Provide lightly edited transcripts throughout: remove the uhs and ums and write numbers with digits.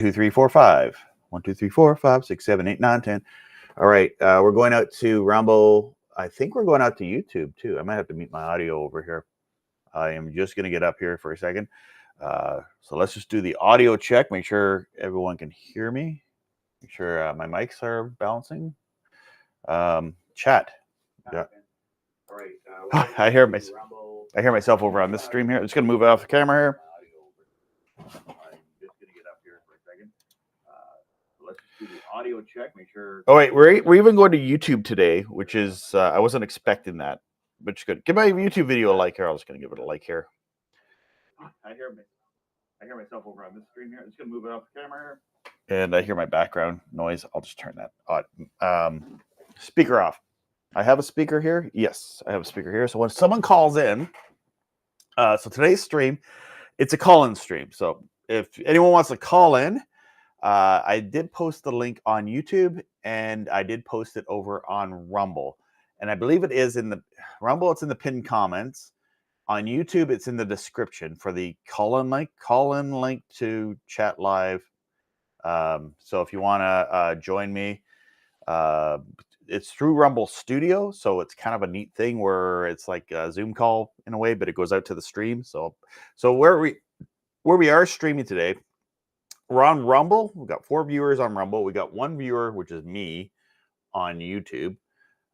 2, 3, 4, 5. 1, 2, 3, 4, 5, 6, 7, 8, 9, 10. All right, we're going out to Rumble. I think we're going out to YouTube too. I might have to mute my audio over here. I am just going to get up here for a second. So let's just do the audio check. Make sure everyone can hear me. Make sure my mics are bouncing. Chat. Yeah. All right. I hear myself over on this stream here. I'm just going to move off the camera here. I'm just going to get up here for a second. Let's do the audio check. Make sure. Oh wait, we're even going to YouTube today, which is I wasn't expecting that, but it's good. Give my YouTube video a like here. I'm just going to give it a like here. I hear myself over on this stream here. I'm just going to move it off the camera here. And I hear my background noise. I'll just turn that on. Speaker off. I have a speaker here. Yes, I have a speaker here. So when someone calls in, so today's stream, it's a call-in stream. So if anyone wants to call in, I did post the link on YouTube, and I did post it over on Rumble. And I believe it is in the Rumble. It's in the pinned comments. On YouTube, it's in the description for the call-in link to chat live. So if you want to join me, it's through Rumble Studio, so it's kind of a neat thing where it's like a Zoom call in a way, but it goes out to the stream. So where we are streaming today, we're on Rumble. We've got 4 viewers on Rumble. We got 1 viewer, which is me, on YouTube.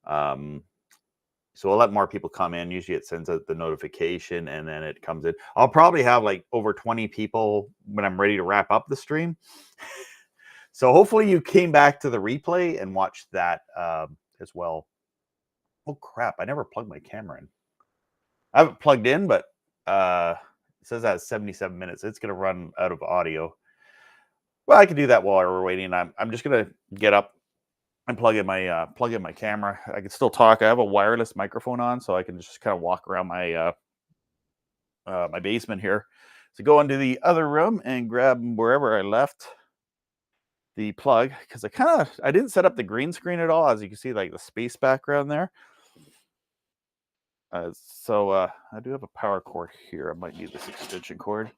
So we'll let more people come in. Usually it sends out the notification and then it comes in. I'll probably have like over 20 people when I'm ready to wrap up the stream. So hopefully you came back to the replay and watched that as well. Oh, crap. I never plugged my camera in. I have it plugged in, but it says that 77 minutes. It's going to run out of audio. Well, I can do that while we're waiting. I'm just going to get up and plug in my camera. I can still talk. I have a wireless microphone on, so I can just kind of walk around my my basement here. So go into the other room and grab wherever I left the plug, because I didn't set up the green screen at all, as you can see, like the space background there. So I do have a power cord here. I might need this extension cord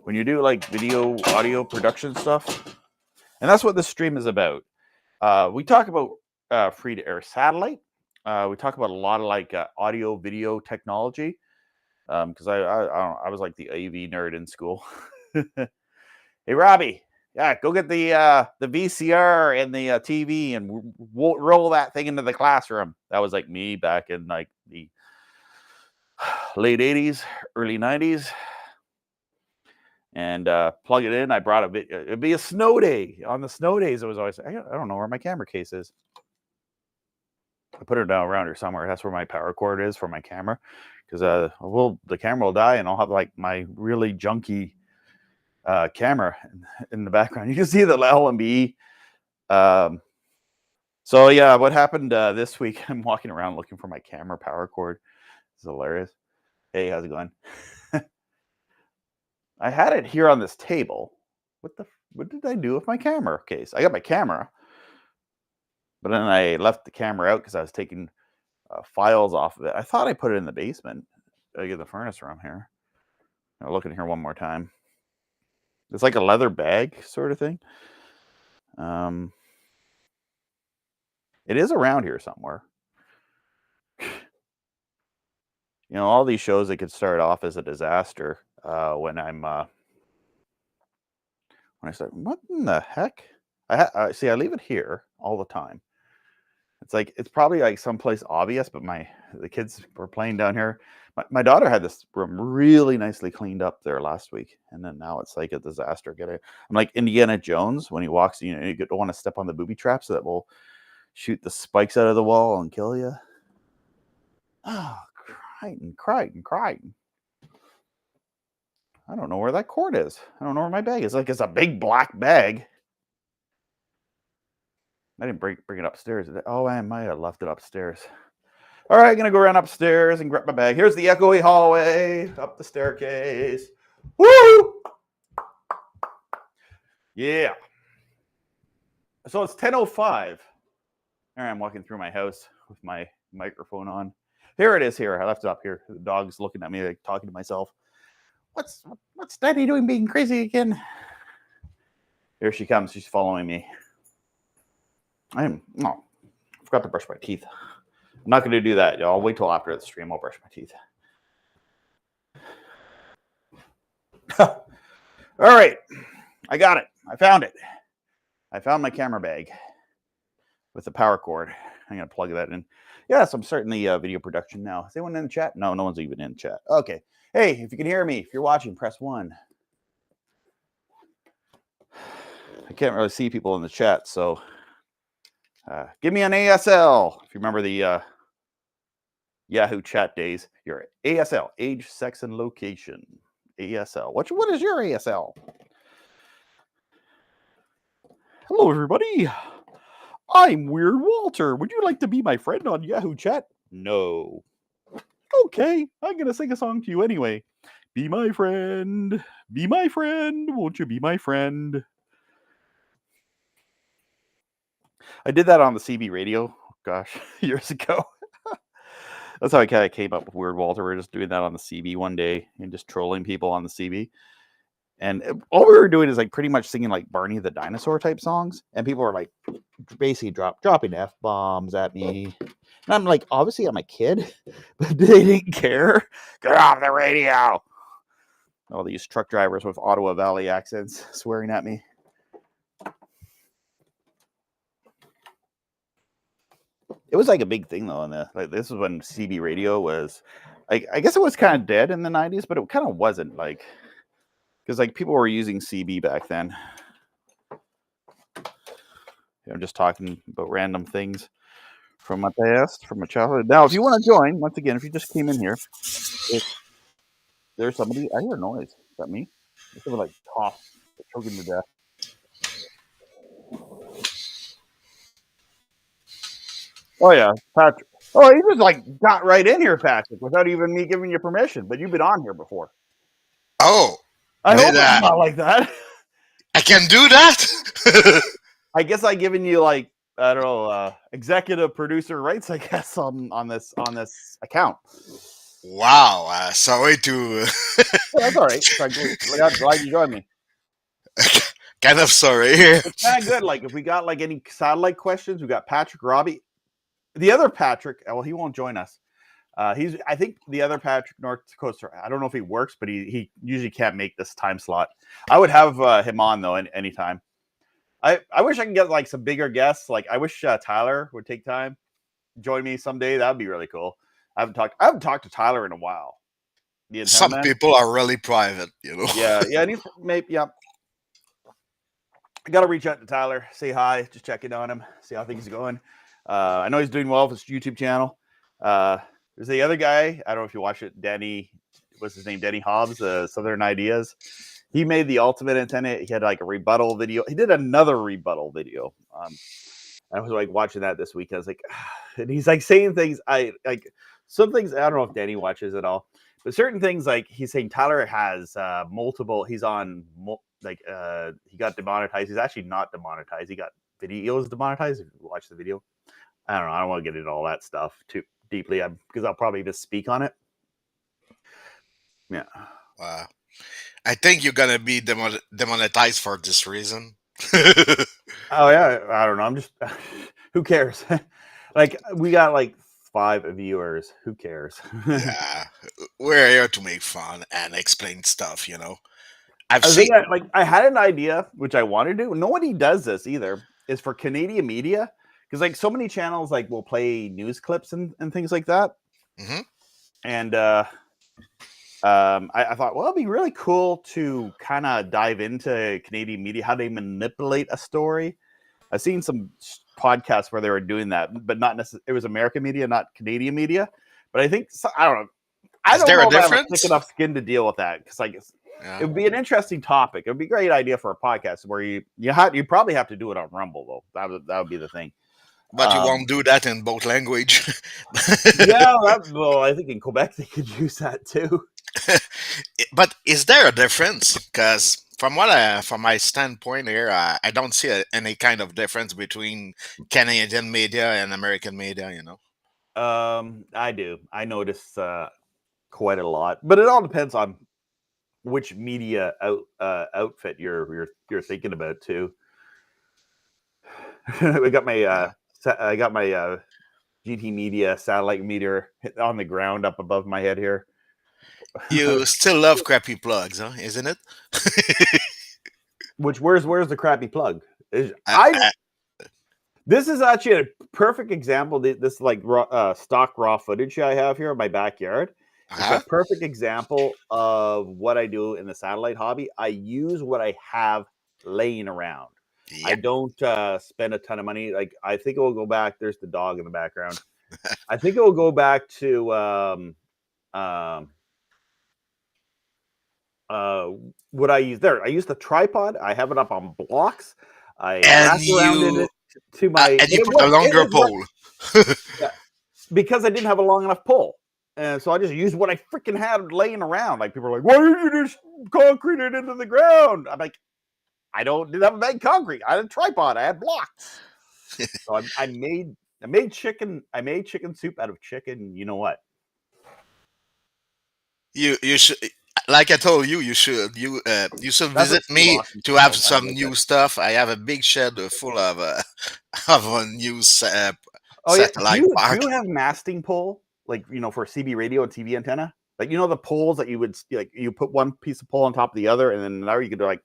when you do like video audio production stuff, and that's what this stream is about. We talk about free to air satellite. We talk about a lot of like audio video technology, because I was like the AV nerd in school. Hey Robbie, yeah, go get the VCR and the TV and roll that thing into the classroom. That was like me back in like the late 80s, early 90s. And plug it in. I brought a bit. It'd be a snow day. On the snow days, it was always, I don't know where my camera case is. I put it down around here somewhere. That's where my power cord is for my camera. Because the camera will die and I'll have like my really junky camera in the background. You can see the LMB. So yeah, what happened this week? I'm walking around looking for my camera power cord. It's hilarious. Hey, how's it going? I had it here on this table. What did I do with my camera case? I got my camera, but then I left the camera out because I was taking files off of it. I thought I put it in the basement. I get the furnace room here. I'll look in here one more time. It's like a leather bag sort of thing. It is around here somewhere. You know, all these shows, they could start off as a disaster when I start, what in the heck? I see, I leave it here all the time. It's probably like someplace obvious, but the kids were playing down here. My daughter had this room really nicely cleaned up there last week, and then now it's like a disaster. I'm like Indiana Jones when he walks. You know, you don't want to step on the booby traps that will shoot the spikes out of the wall and kill you. Oh, Crichton. I don't know where that cord is. I don't know where my bag is. Like, it's a big black bag. I didn't bring it upstairs. Oh, I might have left it upstairs. All right, I'm going to go around upstairs and grab my bag. Here's the echoey hallway up the staircase. Woo! Yeah. So it's 10:05. All right, I'm walking through my house with my microphone on. Here it is here. I left it up here. The dog's looking at me, like talking to myself. What's Daddy doing being crazy again? Here she comes. She's following me. I forgot to brush my teeth. I'm not going to do that. I'll wait till after the stream. I'll brush my teeth. All right. I got it. I found it. I found my camera bag with the power cord. I'm going to plug that in. Yes, I'm starting the video production now. Is anyone in the chat? No, no one's even in the chat. Okay. Hey, if you can hear me, if you're watching, press 1. I can't really see people in the chat, so give me an ASL. If you remember the Yahoo chat days, your ASL, age, sex, and location. ASL. What is your ASL? Hello, everybody. I'm Weird Walter. Would you like to be my friend on Yahoo chat? No. Okay, I'm going to sing a song to you anyway. Be my friend. Be my friend. Won't you be my friend? I did that on the CB radio, gosh, years ago. That's how I kind of came up with Weird Walter. We were just doing that on the CB one day and just trolling people on the CB. And all we were doing is like pretty much singing like Barney the Dinosaur type songs. And people were like basically dropping F-bombs at me. And I'm like, obviously I'm a kid, but they didn't care. Get off the radio. All these truck drivers with Ottawa Valley accents swearing at me. It was like a big thing though. Like this is when CB radio was, like, I guess it was kind of dead in the 90s, but it kind of wasn't, like, because like people were using CB back then. I'm just talking about random things from my past, from my childhood. Now, if you want to join, once again, if you just came in here, if there's somebody, I hear a noise. Is that me? Someone like cough, choking to death. Oh yeah, Patrick. Oh, he just like got right in here, Patrick, without even me giving you permission. But you've been on here before. Oh, I hope it's not like that. I can do that. I guess I've given you like, I don't know, executive producer rights, I guess, on this account. Wow, sorry to. That's all right. I'm glad you joined me. Kind of sorry. It's kind of good. Like if we got like any satellite questions, we got Patrick, Robbie. The other Patrick, well, he won't join us. I think the other Patrick, North Coast, I don't know if he works, but he usually can't make this time slot. I would have him on though anytime. I wish I could get like some bigger guests. Like I wish Tyler would take time, join me someday. That would be really cool. I haven't talked to Tyler in a while. Some people are really private, you know. Yeah. Maybe. I got to reach out to Tyler, say hi, just check in on him, see how things are going. I know he's doing well with his YouTube channel. There's the other guy. I don't know if you watch it. Danny, what's his name? Danny Hobbs, Southern Ideas. He made the ultimate antenna. He had like a rebuttal video. He did another rebuttal video. I was like watching that this week. I was like, and he's like saying things. I like some things. I don't know if Danny watches it all, but certain things like he's saying Tyler has multiple. He's on he got demonetized. He's actually not demonetized. He got videos demonetized. If you watch the video, I don't know. I don't want to get into all that stuff too deeply because I'll probably just speak on it. Yeah. Wow. I think you're gonna be demonetized for this reason. Oh yeah, I don't know. I'm just who cares? Like we got like 5 viewers. Who cares? Yeah, we're here to make fun and explain stuff. You know, I had an idea which I want to do. Nobody does this either. Is for Canadian media because like so many channels like will play news clips and things like that. Mm-hmm. And I thought, well, it'd be really cool to kind of dive into Canadian media, how they manipulate a story. I've seen some podcasts where they were doing that, but not necessarily. It was American media, not Canadian media. But I think I don't know. I don't know if I have a thick enough skin to deal with that because like it would be an interesting topic. It would be a great idea for a podcast where you probably have to do it on Rumble though. That would be the thing. But you won't do that in both language. Yeah, I think in Quebec they could use that too. But is there a difference? Because from my standpoint here, I don't see any kind of difference between Canadian media and American media. You know. I do. I notice quite a lot, but it all depends on which media outfit you're thinking about too. I got my GT Media satellite meter on the ground up above my head here. You still love crappy plugs, huh? Isn't it? Which where's the crappy plug? I, I, This is actually a perfect example. This like stock raw footage I have here in my backyard. It's a huh? perfect example of what I do in the satellite hobby. I use what I have laying around. Yeah. I don't spend a ton of money. Like I think it will go back. There's the dog in the background. I think it will go back to um, uh, what I use there. I use the tripod. I have it up on blocks. I And wrap around it to my. you But it put a works. longer pole. Yeah, because I didn't have a long enough pole. And so I just used what I freaking had laying around. Like people are like, why did you just concrete it into the ground? I'm like, didn't have a bag concrete. I had a tripod. I had blocks. So I made chicken. I made chicken soup out of chicken. You know what? You should, like I told you, you should That's what visit Steve me Austin to says have all the time. some Like new that. stuff. I have a big shed full of of a new Oh yeah. satellite Do park. you have masting pole like for CB radio and TV antenna? Like the poles that you would like you put one piece of pole on top of the other, and then now you could like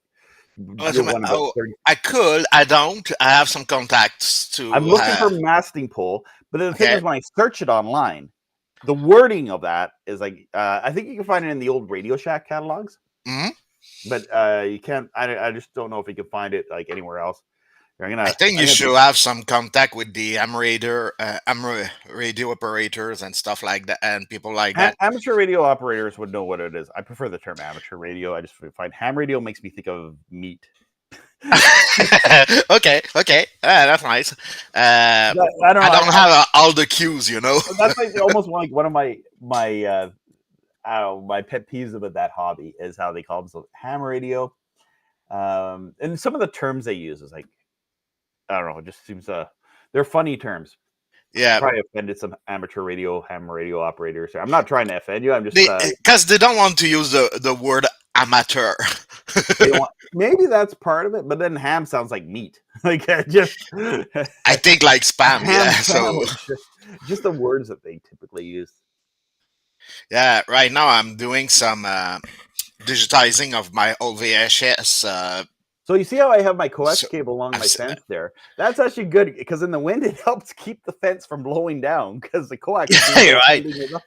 do one about Oh, 30. I could. I don't. I have some contacts I'm to. looking for masting pole, but the thing Okay. is, when I search it online, the wording of that is like I think you can find it in the old Radio Shack catalogs, Hmm. but you can't. I just don't know if you can find it like anywhere else. I think I'm you gonna should have some contact with the radio operators and stuff like that, and people like that. amateur radio operators would know what it is. I prefer the term amateur radio. I just find ham radio makes me think of meat. Okay, okay, that's nice. I don't I know. don't have all the cues, you know. That's like almost like one of my I don't know, my pet peeves about that hobby is how they call themselves ham radio. And some of the terms they use is like I don't know. It just seems they're funny terms. Yeah, Probably offended some amateur ham radio operators. I'm not trying to offend you. I'm just because they don't want to use the word amateur. they don't want. Maybe that's part of it, but then ham sounds like meat. Like just I think like a spam. ham Yeah, so sandwich. Just the words that they typically use. yeah. Right now, I'm doing some digitizing of my old VHS. So you see how I have my coax So cable along I've my fence there? That's actually good because in the wind it helps keep the fence from blowing down because the coax is yeah, you're right. holding it up.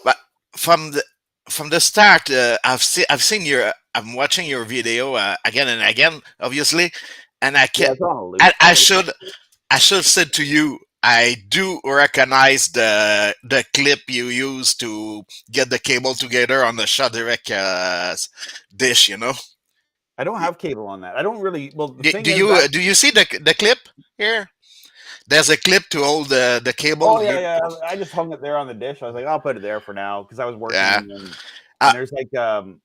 But from the start, I've seen your I'm watching your video again and again, obviously, and I Yeah, can it's on a loop. I should say to you, I do recognize the clip you use to get the cable together on the shot direct dish. You know, I don't Y- have cable on that. I don't really. Well, the thing is do you see the clip here? There's a clip to hold the oh cable. yeah, You yeah. I just hung it there on the dish. I was like, I'll put it there for now because I was yeah. working and Uh, there's like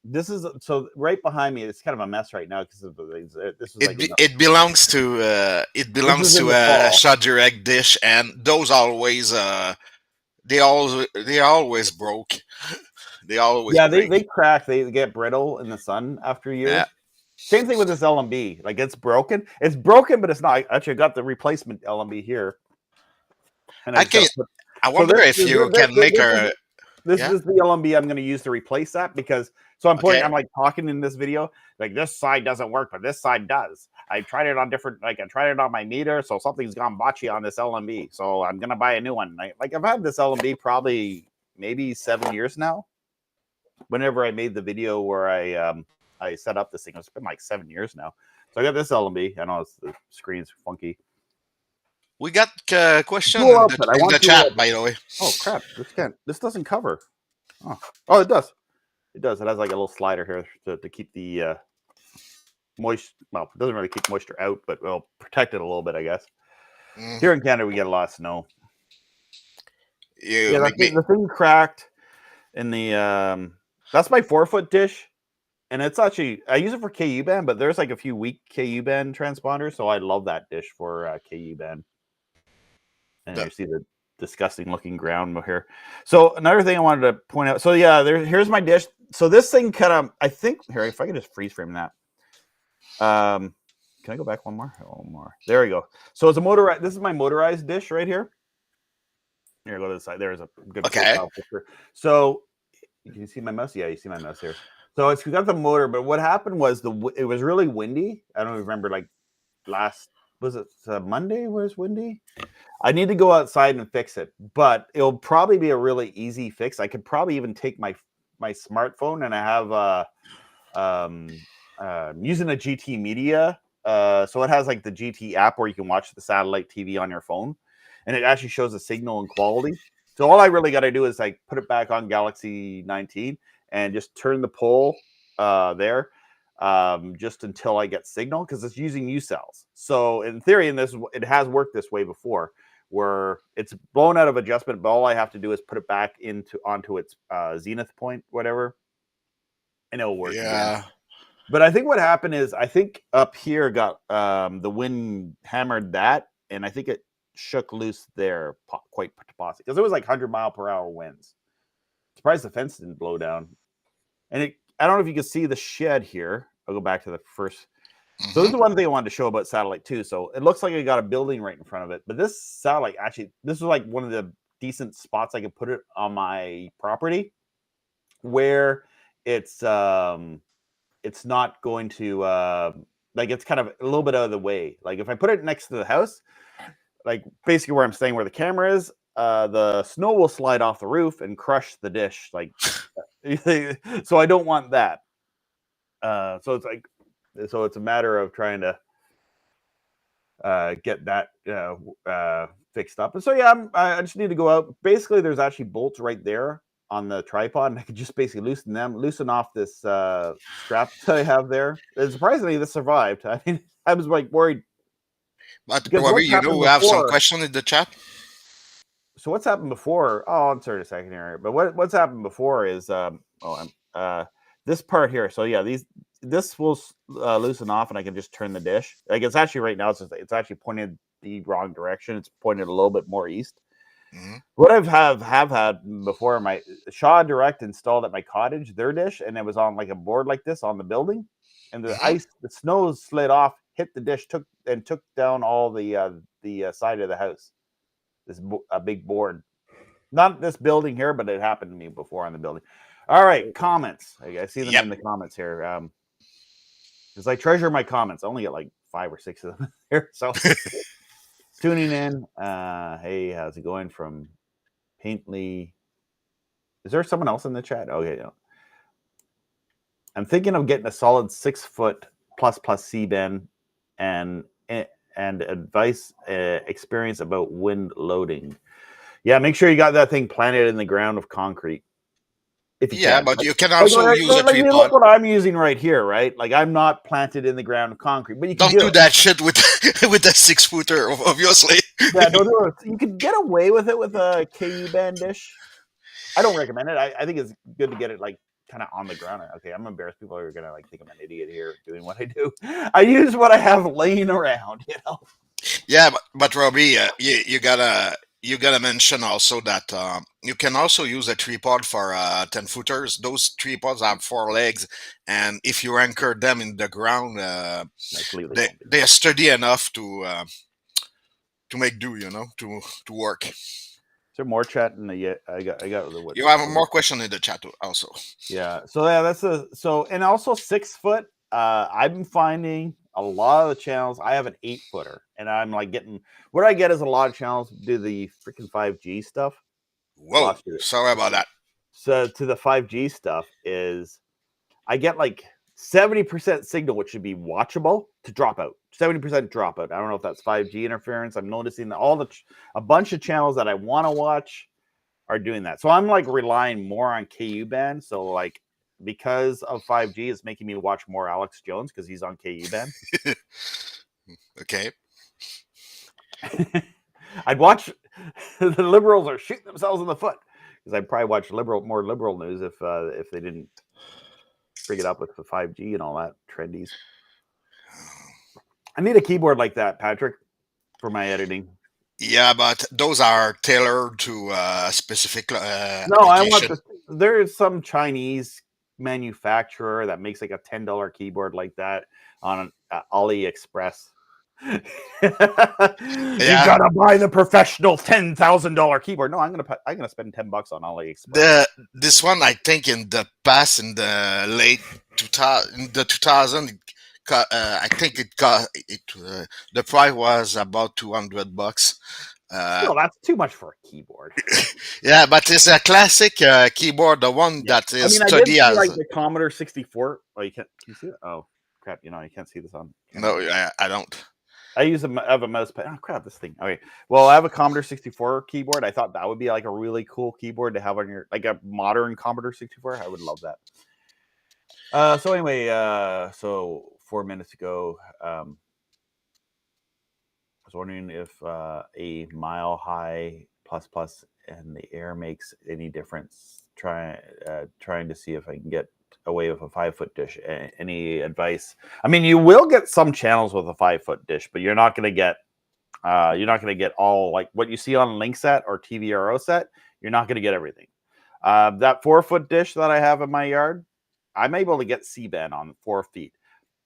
this is so right behind me. It's kind of a mess right now because this was like it this belongs was in to the a fall. shot direct dish, and those always they always broke. They always Yeah, break. they crack. They get brittle in the sun after Yeah, years. Same thing with this LMB. Like it's broken. It's broken, but it's not. Actually, I got the replacement LMB here, and I I just got can. to put. I So wonder if you can make a this yeah. is the LMB I'm going to use to replace that because so I'm putting Okay. I'm like talking in this video like this side doesn't work but this side does. I tried it on different like I tried it on my meter so something's gone botchy on this LMB so I'm going to buy a new one. Like I've had this LMB probably maybe 7 years now. Whenever I made the video where I set up this thing, it's been like 7 years now. So I got this LMB. I know the screen's funky. We got a question Dual output. I in the want dual chat, output. by the way. Oh crap! This doesn't cover. Oh, it does. It does. It has like a little slider here to keep the moist. Well, it doesn't really keep moisture out, but it'll protect it a little bit, I guess. Mm, Here in Canada, we get a lot of snow. you Yeah, make me. the thing cracked in the. That's my 4-foot dish, and it's actually I use it for KU band, but there's like a few weak KU band transponders, so I love that dish for KU band. And The, you see the disgusting looking ground here. So another thing I wanted to point out. So yeah, here's my dish. So this thing kind of, I think here, if I can just freeze frame that. Can I go back one more? Oh, more. There we go. So it's a motorized. This is my motorized dish right here. Here, go to the side. There's a good Okay. profile picture. So you see my mouse? Yeah, you see my mouse here. So it's got the motor, but what happened was it was really windy. I don't remember, like last, was it Monday was windy? I need to go outside and fix it, but it'll probably be a really easy fix. I could probably even take my smartphone, and I have using a GT Media. So it has like the GT app where you can watch the satellite TV on your phone, and it actually shows the signal and quality. So all I really got to do is like put it back on Galaxy 19 and just turn the pole there just until I get signal, because it's using U cells. So in theory, it has worked this way before, where it's blown out of adjustment, but all I have to do is put it back onto its zenith point, whatever, and it'll work again. Yeah. But I think what happened is, I think up here got the wind hammered that, and I think it shook loose there quite possibly, because it was like 100-mile-per-hour winds. Surprised the fence didn't blow down. And I don't know if you can see the shed here. I'll go back to the first. So this is one thing I wanted to show about satellite too. So it looks like I got a building right in front of it, but this satellite, actually, this is like one of the decent spots I could put it on my property, where it's not going to like, it's kind of a little bit out of the way. Like if I put it next to the house, like basically where I'm staying, where the camera is, the snow will slide off the roof and crush the dish. Like, so I don't want that. So it's a matter of trying to get that fixed up. And so yeah, I just need to go out. Basically, there's actually bolts right there on the tripod, and I could just basically loosen off this strap that I have there. And surprisingly, this survived. I mean, I was like worried. But Because Robbie, what's happened we have some before? question in the chat. So what's happened before? Oh, I'm sorry, a second here. But what's happened before is this part here. So yeah, this will loosen off, and I can just turn the dish. Like it's actually right now, it's actually pointed the wrong direction. It's pointed a little bit more east. Mhm. What I've have had before, my Shaw Direct installed at my cottage their dish, and it was on like a board like this on the building, and the snow slid off, hit the dish, took down all the side of the house. This a big board, not this building here, but it happened to me before on the building. All right, comments. I see them Yep. in the comments here. Because I treasure my comments. I only get like 5 or 6 of them here. So tuning in. Hey, how's it going from Paintley? Is there someone else in the chat? Okay, yeah. I'm thinking of getting a solid 6-foot plus C-band and advice experience about wind loading. Yeah, make sure you got that thing planted in the ground of concrete. If you can. But you can also use a Look tripod. what I'm using right here, right? Like I'm not planted in the ground of concrete, but you can Don't do it. that shit with with the 6-footer, obviously. Yeah, don't do it. You can get away with it with a KU band dish. I don't recommend it. I think it's good to get it like kind of on the ground. Okay, I'm embarrassed. People are gonna like think I'm an idiot here doing what I do. I use what I have laying around, you know. Yeah, but Robbie, you gotta mention also that you can also use a tripod for 10-footers. Those tripods have 4 legs, and if you anchor them in the ground, they are sturdy enough to make do. You know, to work. Is there more chat in the? I got the. You have more question in the chat also. Yeah. So yeah, and also 6-foot. I've been finding a lot of the channels. I have an 8-footer, and I'm like getting what I get is a lot of channels do the freaking 5G stuff. Whoa, sorry about that. So to the 5G stuff is, I get like 70% signal, which should be watchable, to drop out. 70% dropout. I don't know if that's 5G interference. I'm noticing that a bunch of channels that I want to watch are doing that. So I'm like relying more on KU band. So like, because of 5G, it's making me watch more Alex Jones because he's on KU band. Okay. I'd watch the liberals are shooting themselves in the foot, because I'd probably watch more liberal news if they didn't bring it up with the 5G and all that trendies. I need a keyboard like that, Patrick, for my editing. Yeah, but those are tailored to specific. No, I want there's some Chinese manufacturer that makes like a $10 keyboard like that on AliExpress. You Yeah, gotta buy the professional $10,000 keyboard. No, I'm gonna spend $10 on AliExpress. this one I think in the past, in the late 2000, in the 2000, I think the price was about $200. Uh, Still, that's too much for a keyboard. yeah, but it's a classic keyboard, the one Yeah, that I is mean, I did study see as. like the Commodore 64. Oh, you can't. Can you see it? Oh, crap! You can't see this on camera. No, I don't. I have a mouse pad. Oh crap! This thing. Okay. Well, I have a Commodore 64 keyboard. I thought that would be like a really cool keyboard to have on your like a modern Commodore 64. I would love that. So anyway, so 4 minutes ago, I was wondering if a Mile High plus plus and the air makes any difference. Trying to see if I can get away with a 5 foot dish. Any advice? I mean, you will get some channels with a 5 foot dish, but you're not going to get all like what you see on Linkset or TVRO set. You're not going to get everything. That 4 foot dish that I have in my yard, I'm able to get C-band on 4 feet,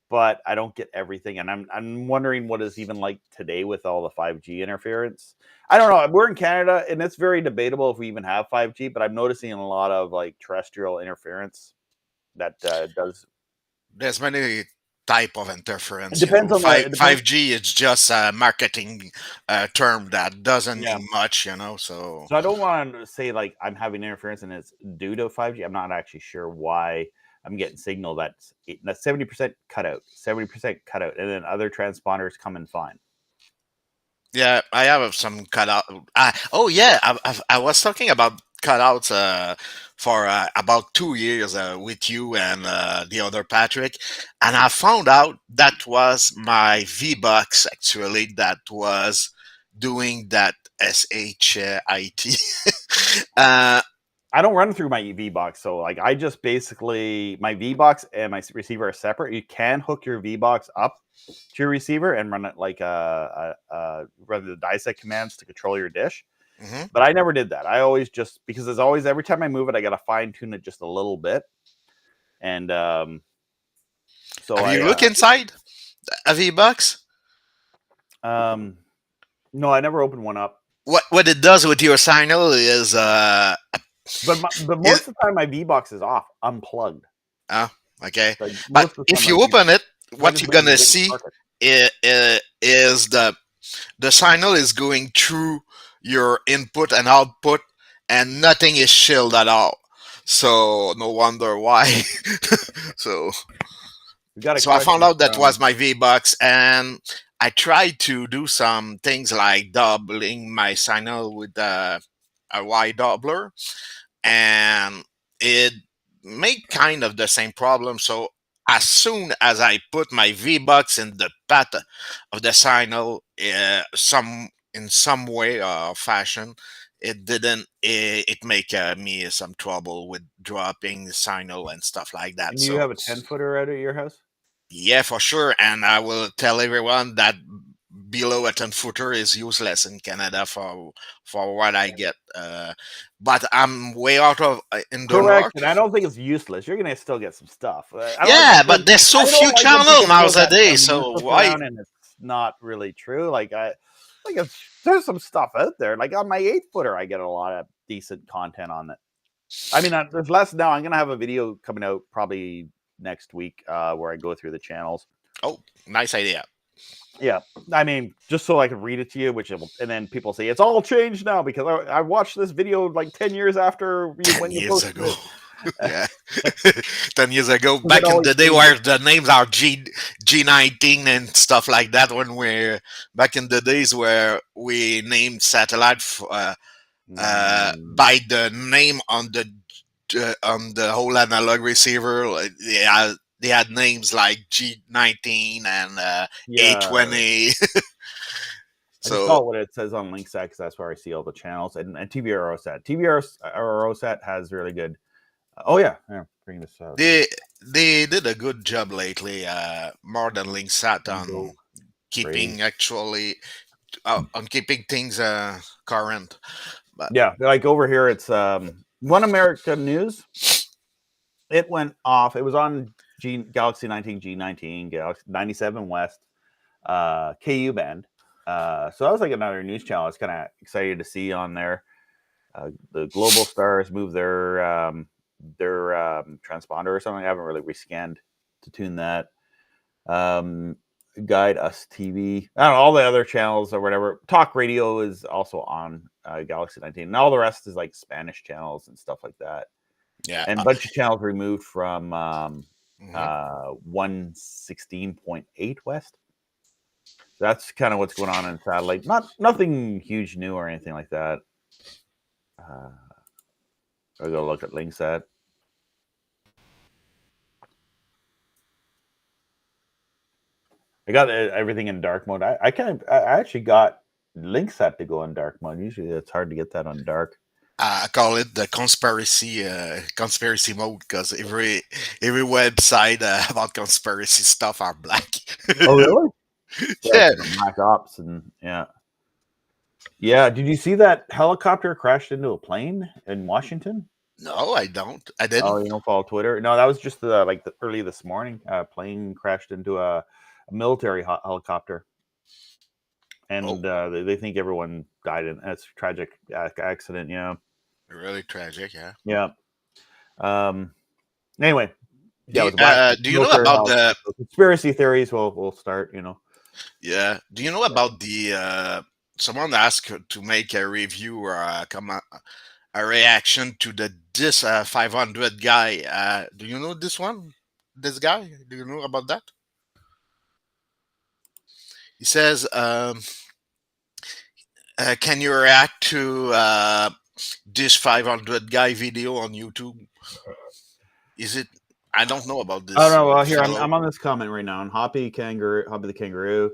but I don't get everything. And I'm wondering what is even like today with all the 5G interference. I don't know. We're in Canada, and it's very debatable if we even have 5G, but I'm noticing a lot of like terrestrial interference that does. There's many type of It interference. depends on the. It depends. 5G is just a marketing term that doesn't Yeah. mean much, So So I don't want to say like I'm having interference and it's due to 5G. I'm not actually sure why I'm getting signal that's 70% cutout, 70% cutout, and then other transponders come in fine. yeah, I have some cutout. Oh yeah, I was talking about cutouts for about 2 years with you and the other Patrick, and I found out that was my V Bucks actually that was doing that SHIT. uh, I don't run through my V box, so like I just basically my V box and my receiver are separate. You can hook your V box up to your receiver and run it like run the dissect commands to control your dish. mhm. But I never did that. I always just because there's always every time I move it, I got to fine tune it just a little bit, and so Have you I look inside a V Bucks? no, I never opened one up. What it does with your signal is But it, most of the time my V box is off, unplugged. okay. Like But most of the if time, you open it, I what just you're put it in the gonna big see market. is the signal is going through your input and output, and nothing is shielded at all. So no wonder why. so We got a so I found question out that was from my V Bucks, and I tried to do some things like doubling my signal with a Y doubler, and it made kind of the same problem. So as soon as I put my V Bucks in the path of the signal, some way or fashion, it didn't. It make me some trouble with dropping the signal and stuff like that. and you So have a 10-footer out at your house? yeah, for sure. And I will tell everyone that below a 10 footer is useless in Canada for what I get. But I'm way out of in the Correct, north. and I don't think it's useless. You're gonna still get some stuff. I don't like Yeah, but there's so I few don't like when channels people throw that nowadays. So myth why? around and it's not really true. There's some stuff out there. Like on my 8 footer, I get a lot of decent content on it. I mean, there's less now. I'm gonna have a video coming out probably next week where I go through the channels. Oh, nice idea. Yeah, I mean, just so I can read it to you, and then people say it's all changed now because I watched this video like 10 years after Ten when you years posted ago. it. Yeah, 10 years ago, Because it back in always the day changes. where the names are G19 and stuff like that. When we're back in the days where we named satellite Mm, by the name on the whole analog receiver. Like, they had names like G19 and yeah, A20. I just So call it what it says on Linksat because that's where I see all the channels and TVRO set. TVRO set has really good. Oh yeah, bring this out. they did a good job lately, more than Linksat Go on crazy. keeping actually on keeping things current. But Yeah, like over here, it's One American News. it went off. It was on Galaxy 19, G19, Galaxy 97 West, KU band. So that was like another news channel. I was kind of excited to see on there. The Global Stars moved their transponder or something. I haven't really rescanned to tune that. Guide Us TV. I don't know, all the other channels or whatever. Talk Radio is also on Galaxy 19, and all the rest is like Spanish channels and stuff like that. Yeah. And a bunch of channels removed from Mhm. 116.8 West. That's kind of what's going on in satellite. Nothing huge new or anything like that. I'll go look at Linksat. I got everything in dark mode. I actually got Linksat to go in dark mode. Usually it's hard to get that on dark. I call it the conspiracy mode because every website about conspiracy stuff are black. Oh, really? Yeah, Yeah. for the Black Ops and yeah. Did you see that helicopter crashed into a plane in Washington? No, I don't. I Oh, didn't. you don't follow Twitter? No, that was just early this morning. A plane crashed into a military helicopter, Oh, and they think everyone died in. It's a tragic accident. Yeah, really tragic. Yeah. yeah. Um. Anyway, yeah, it was a black Do you know military about the? helicopter. Conspiracy theories will start. You know. Yeah. Do you know about the? Someone asked to make a review or a reaction to this 500 guy. Do you know this one? This guy? Do you know about that? He says, "Can you react to this 500 guy video on YouTube? Is it? I don't know about Oh this no! Well, here fellow. I'm on this comment right now on Hoppy the Kangaroo.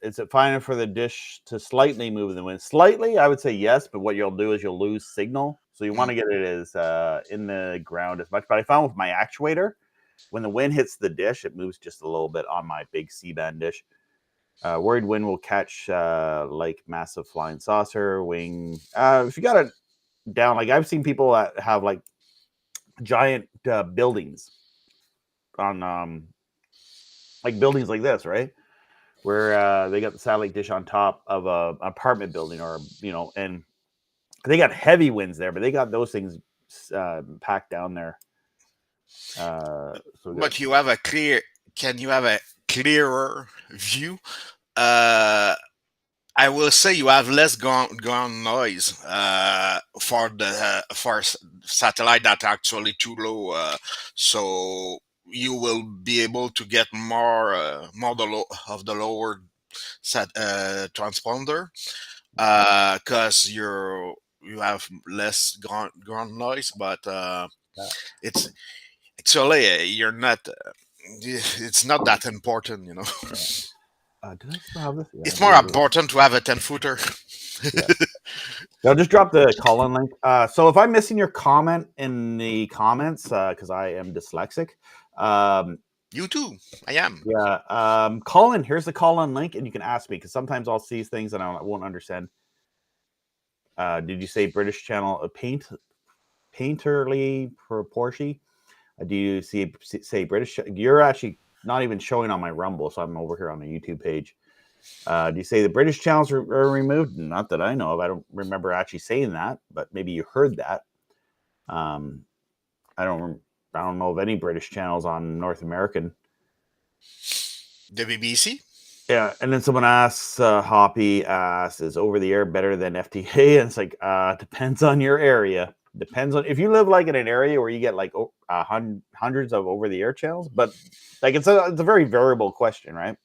Is it fine for the dish to slightly move in the wind? Slightly, I would say yes, but what you'll do is you'll lose signal. So you want Mm, to get it as in the ground as much. But I found with my actuator, when the wind hits the dish, it moves just a little bit on my big C-band dish. Worried wind will catch like massive flying saucer wing. If you got it down, like I've seen people that have like giant buildings on like buildings like this, right? Where they got the satellite dish on top of a apartment building, or and they got heavy winds there, but they got those things packed down there. So good. but you have a clear. Can you have a clearer view? Uh, I will say you have less ground noise for the satellite that are actually too low. So you will be able to get more of the lower transponder because you have less ground noise, but Yeah. it's actually you're not. It's not that important, you know. Yeah. Did I still have this? Yeah, I It's more believe it. important to have a 10-footer. Yeah. I'll just drop the call-in link. So if I'm missing your comment in the comments, because I am dyslexic, um, You too. I am. yeah, call in. Here's the call-in link, and you can ask me because sometimes I'll see things and I won't understand. Did you say British channel painterly proportion? Do you say British? You're actually not even showing on my Rumble, so I'm over here on the YouTube page. Do you say the British channels are removed? Not that I know of. I don't remember actually saying that, but maybe you heard that. Um, I don't know of any British channels on North American. The BBC? Yeah, and then someone asks, Hoppy asks, is over the air better than FTA? And it's like, depends on your area. Depends on if you live like in an area where you get like hundreds of over the air channels, but like it's a very variable question, right?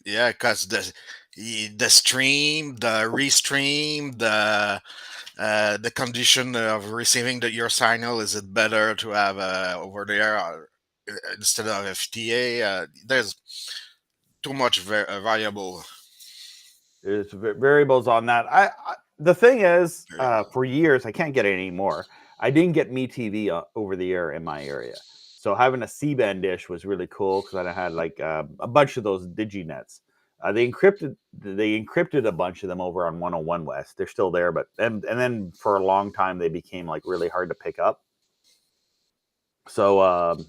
Yeah, because the stream, the restream, the condition of receiving your signal, is it better to have over there instead of FTA? There's too much variable. There's variables on that. The thing is, Variable. for years I can't get it anymore. I didn't get Me TV over the air in my area, so having a C-band dish was really cool because I had like a bunch of those DigiNets. They encrypted a bunch of them over on 101 West. They're still there, but and then for a long time they became like really hard to pick up. So,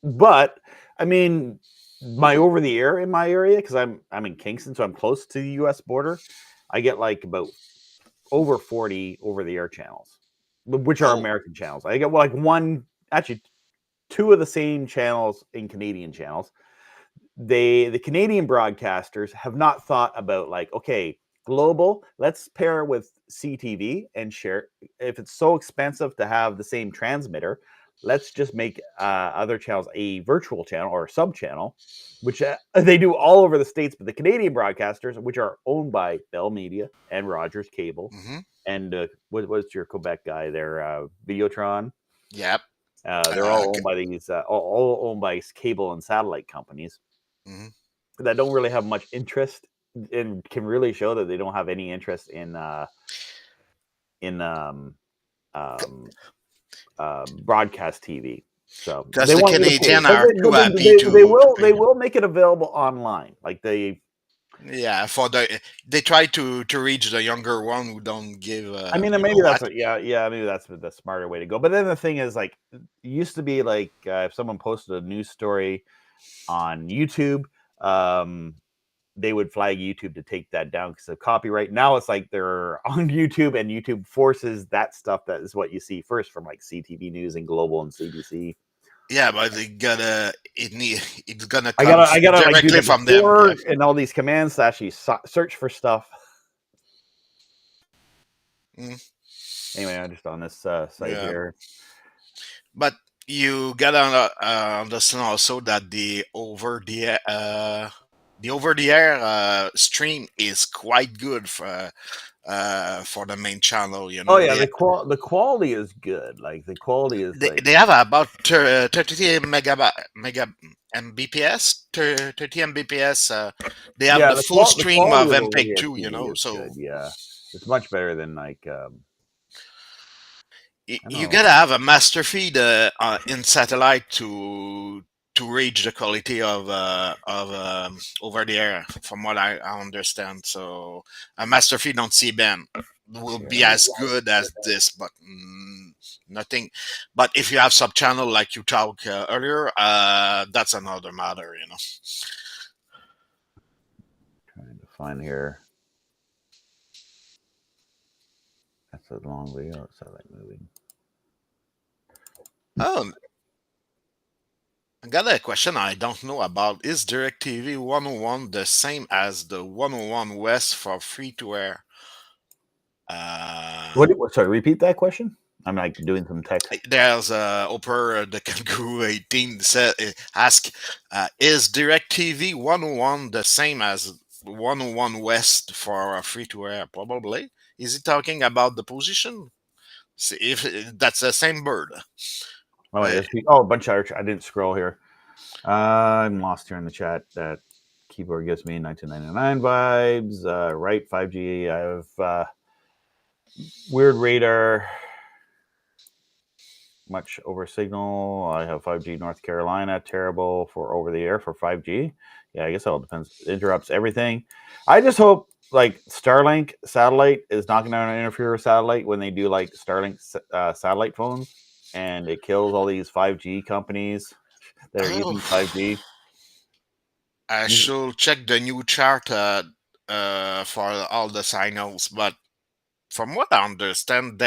but I mean, my over the air in my area, because I'm in Kingston, so I'm close to the U.S. border. I get like about over 40 over the air channels, which are Oh. American channels. I get like actually two of the same channels in Canadian channels. The Canadian broadcasters have not thought about like, okay, global, let's pair with CTV and share. If it's so expensive to have the same transmitter, let's just make other channels a virtual channel or a sub channel, which they do all over the states. But the Canadian broadcasters, which are owned by Bell Media and Rogers Cable, Mm-hmm. and what's your Quebec guy there, Videotron? Yep. They're all owned by these, all owned by cable and satellite companies Mm-hmm. that don't really have much interest and can really show that they don't have any interest in um, broadcast TV. So Because they the want you to pay, Canadian are too happy to they pay. will make it available online. Like they, Yeah, for they try to reach the younger one who don't give I mean, you know maybe that's what. maybe that's the smarter way to go. But then the thing is, like, it used to be like if someone posted a news story on YouTube, they would flag YouTube to take that down because of copyright. Now it's like they're on YouTube, and YouTube forces that stuff that is what you see first from like CTV News and Global and CBC. Yeah, but they gotta it's gonna come I gotta like do directly the from them. Yeah. before and all these commands to actually search for stuff. Mm, Anyway, I'm just on this site yeah. here. But you gotta understand also that the over the air stream is quite good for the main channel. You Oh know, yeah, the quality is good. Like the quality is like they have about 30 mega mbps 30 mbps. They have yeah, the full the stream quality of of over mpeg here 2, you TV know, is good. so Yeah, it's much better than like I don't you know. gotta have a master feed in satellite to reach the quality of over the air, from what I understand. So a master feed on C-band will be Yeah. as good as this, but nothing. But if you have sub channel like you talked earlier, that's another matter, you know. Trying to find here. That's a long video. It's not like moving. Oh, I got a question I don't know about. Is DirecTV 101 the same as the 101 West for free to air? Uh, Sorry, repeat that question. I'm like doing some text. there's Oprah the Kangaroo 18 said ask is DirecTV 101 the same as 101 West for free to air? Probably. Is he talking about the position? See if that's the same bird. Oh, wait, Uh, a bunch of I didn't scroll here. I'm lost here in the chat. That keyboard gives me 1999 vibes. Right, 5G. I have weird radar. Much over signal. I have 5G North Carolina. Terrible for over the air for 5G. Yeah, I guess it all depends. Interrupts everything. I just hope like Starlink satellite is not going to interfere with satellite when they do like Starlink satellite phones, and it kills all these 5G companies that are using oh, 5G. I should check the new chart for all the signals, but from what I understand,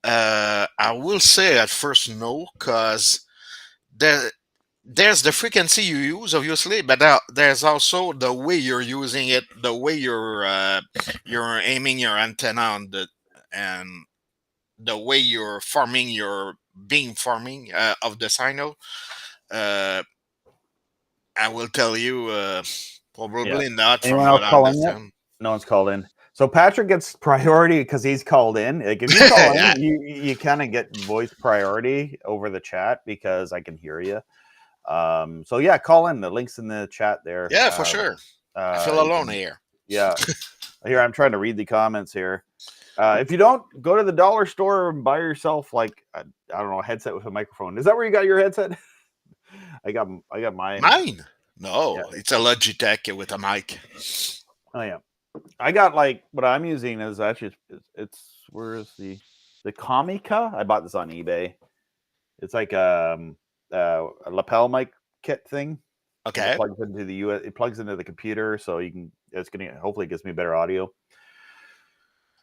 I will say at first no, because there there's the frequency you use, obviously, but there's also the way you're using it, the way you're aiming your antenna on the and the way you're forming your beam forming of the signal. Uh, I will tell you, Yeah. probably not, from Anyone what else I call in yet? understand. No one's called in. So Patrick gets priority because he's called in. Like if you call Yeah, in, you kind of get voice priority over the chat because I can hear you. So yeah, call in. The link's in the chat there. yeah, for sure. I feel You alone can, here. yeah. Here I'm trying to read the comments here. If you don't go to the dollar store and buy yourself like I don't know a headset with a microphone. Is that where you got your headset? I got mine. Mine? Yeah. No, it's a Logitech with a mic. Oh yeah. I got like what I'm using is actually it's where is the Comica? I bought this on eBay. It's like a lapel mic kit thing, and it Okay. plugs into the US. It plugs into the computer, so you can. It's gonna hopefully it gives me better audio.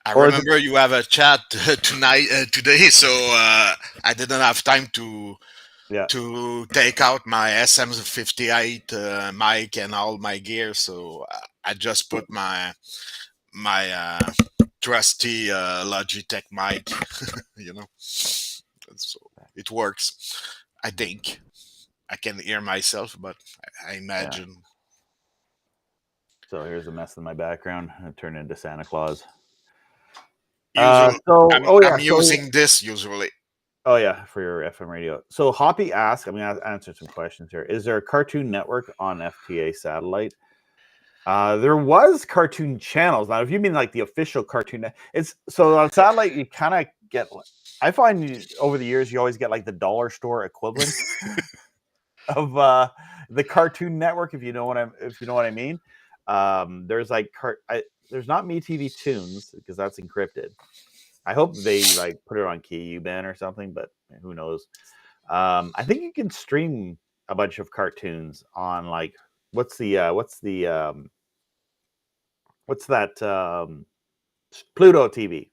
I Or is it? remember you have a chat tonight today, so I didn't have time Yeah, to take out my SM58 mic and all my gear. So I just put my trusty Logitech mic. You know, so it works. I think I can hear myself, but I yeah. imagine. So here's a mess in my background. I turned into Santa Claus. Usually, So oh yeah, I'm using this usually. oh yeah, for your FM radio. So Hoppy asked, I'm gonna answer some questions here. Is there a Cartoon Network on FTA satellite? There was cartoon channels. Now, if you mean like the official cartoon, it's so on satellite you kind of get. I find over the years you always get like the dollar store equivalent of the Cartoon Network, if you know what I mean. There's like there's not MeTV Tunes because that's encrypted. I hope they like put it on KU-Ben or something, but who knows? I think you can stream a bunch of cartoons on like what's that Pluto TV.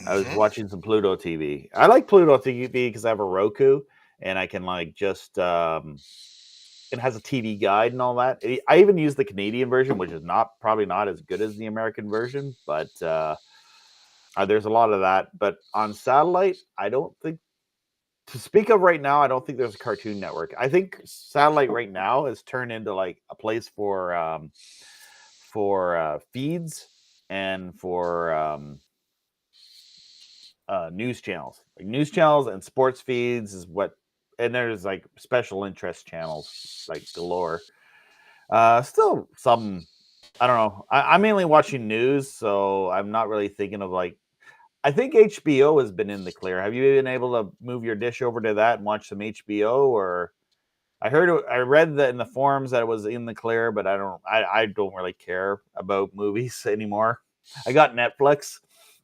I was Hmm. watching some Pluto TV. I like Pluto TV because I have a Roku and I can like just it has a TV guide and all that. I even use the Canadian version, which is not probably not as good as the American version, but there's a lot of that. But on satellite, I don't think to speak of right now. I don't think there's a Cartoon Network. I think satellite right now has turned into like a place for feeds and for news channels. Like news channels and sports feeds is what, and there's like special interest channels like galore. Still some. I don't know. I'm mainly watching news, so I'm not really thinking of like. I think HBO has been in the clear. Have you been able to move your dish over to that and watch some HBO? Or I read that in the forums that it was in the clear, but I don't really care about movies anymore. I got Netflix,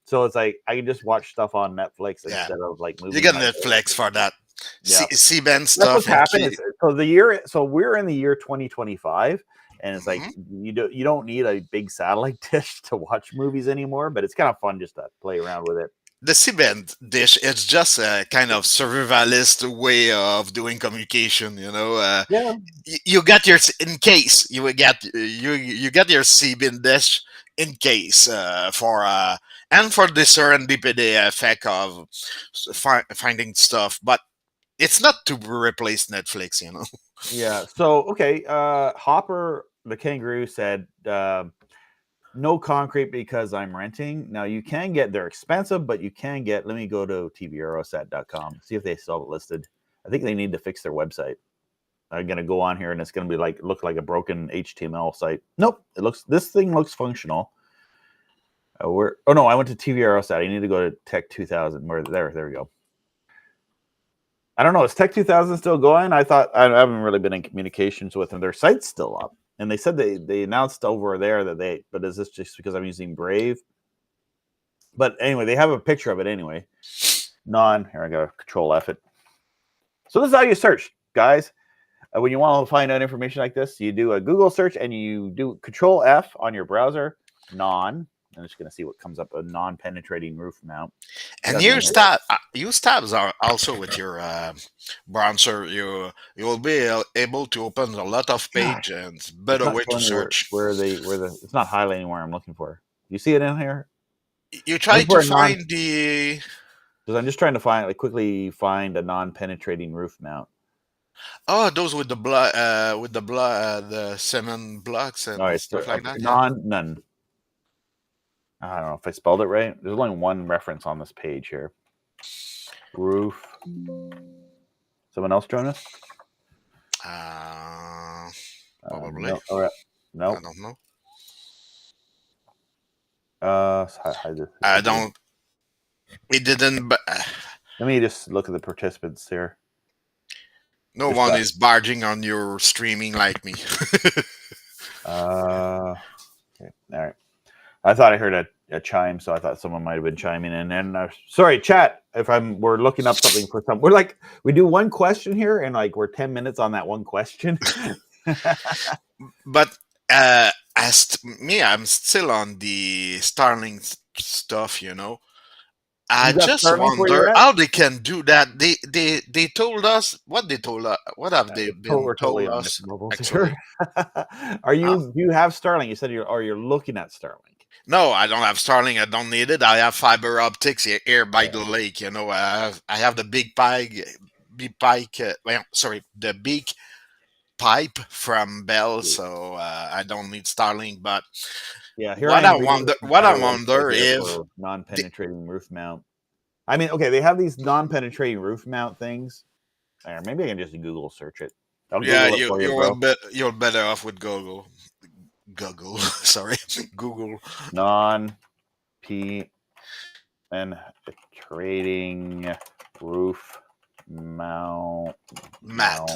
so it's like I can just watch stuff on Netflix Yeah, instead of like you moving got my Netflix for that. yeah. C-band That's stuff what's and happened key. is so the year so we're in the year 2025 and it's like Mhm. you don't need a big satellite dish to watch movies anymore, but it's kind of fun just to play around with it. The C-band dish, it's just a kind of survivalist way of doing communication. Yeah, You got your in case you will get you got your C-band dish in case for and for the serendipity effect of finding stuff, but it's not to replace Netflix. yeah. So okay, Hopper the kangaroo said no concrete because I'm renting. Now you can get they're expensive, but you can get. Let me go to tvrosat.com see if they still have it listed. I think they need to fix their website. I'm gonna go on here and it's gonna be like look like a broken HTML site. Nope, this thing looks functional. Oh no, I went to TVRosat. I need to go to Tech 2000. Where there we go. I don't know. Is Tech 2000 still going? I thought I haven't really been in communications with them. Their site's still up, and they said they announced over there that they. But is this just because I'm using Brave? But anyway, they have a picture of it anyway. Here I go. Control F it. So this is how you search, guys. When you want to find out information like this, you do a Google search and you do Control F on your browser. I'm just going to see what comes up. A non-penetrating roof mount. I And got no. use tabs are also with your browser. You will be able to open a lot of Gosh, page and it's it's better not way to showing me search. where the it's not highlighting where I'm looking for. You see it in here? You I'm try looking for to a non find the because I'm just trying to find quickly find a non-penetrating roof mount. those with the cement blocks All and right, stuff like that. Yeah. none. I don't know if I spelled it right. There's only one reference on this page here. Roof. Someone else join us? Uh, Probably. No. All right. I Nope. don't know. Hide this. I don't. It didn't. Let me just look at the participants here. No Just one is barging on your streaming like me. okay. All right. I thought I heard a chime, so I thought someone might have been chiming in. And sorry, chat, if we're looking up something for some. We do one question here, and like we're 10 minutes on that one question. But me, I'm still on the Starlink stuff. I You got just Starlink where you're wonder at? how they can do that. They told us what they told us. What have they been We're totally told on us different levels actually? here. Are Huh? you? Do you have Starlink? You said you're looking at Starlink. No, I don't have Starlink. I don't need it. I have fiber optics here by Yeah. the lake. I have the big pike. Well, sorry, the big pipe from Bell, Yeah. so I don't need Starlink. But Yeah, here I what am I reading wonder, the what I entire website wonder here if for the, non-penetrating roof mount. I mean, okay, they have these non-penetrating roof mount things. Or maybe I can just Google search it. I'll yeah, Google it for you, bro. you're better off with Google. Google, sorry, Google Non-penetrating roof mount. Matt.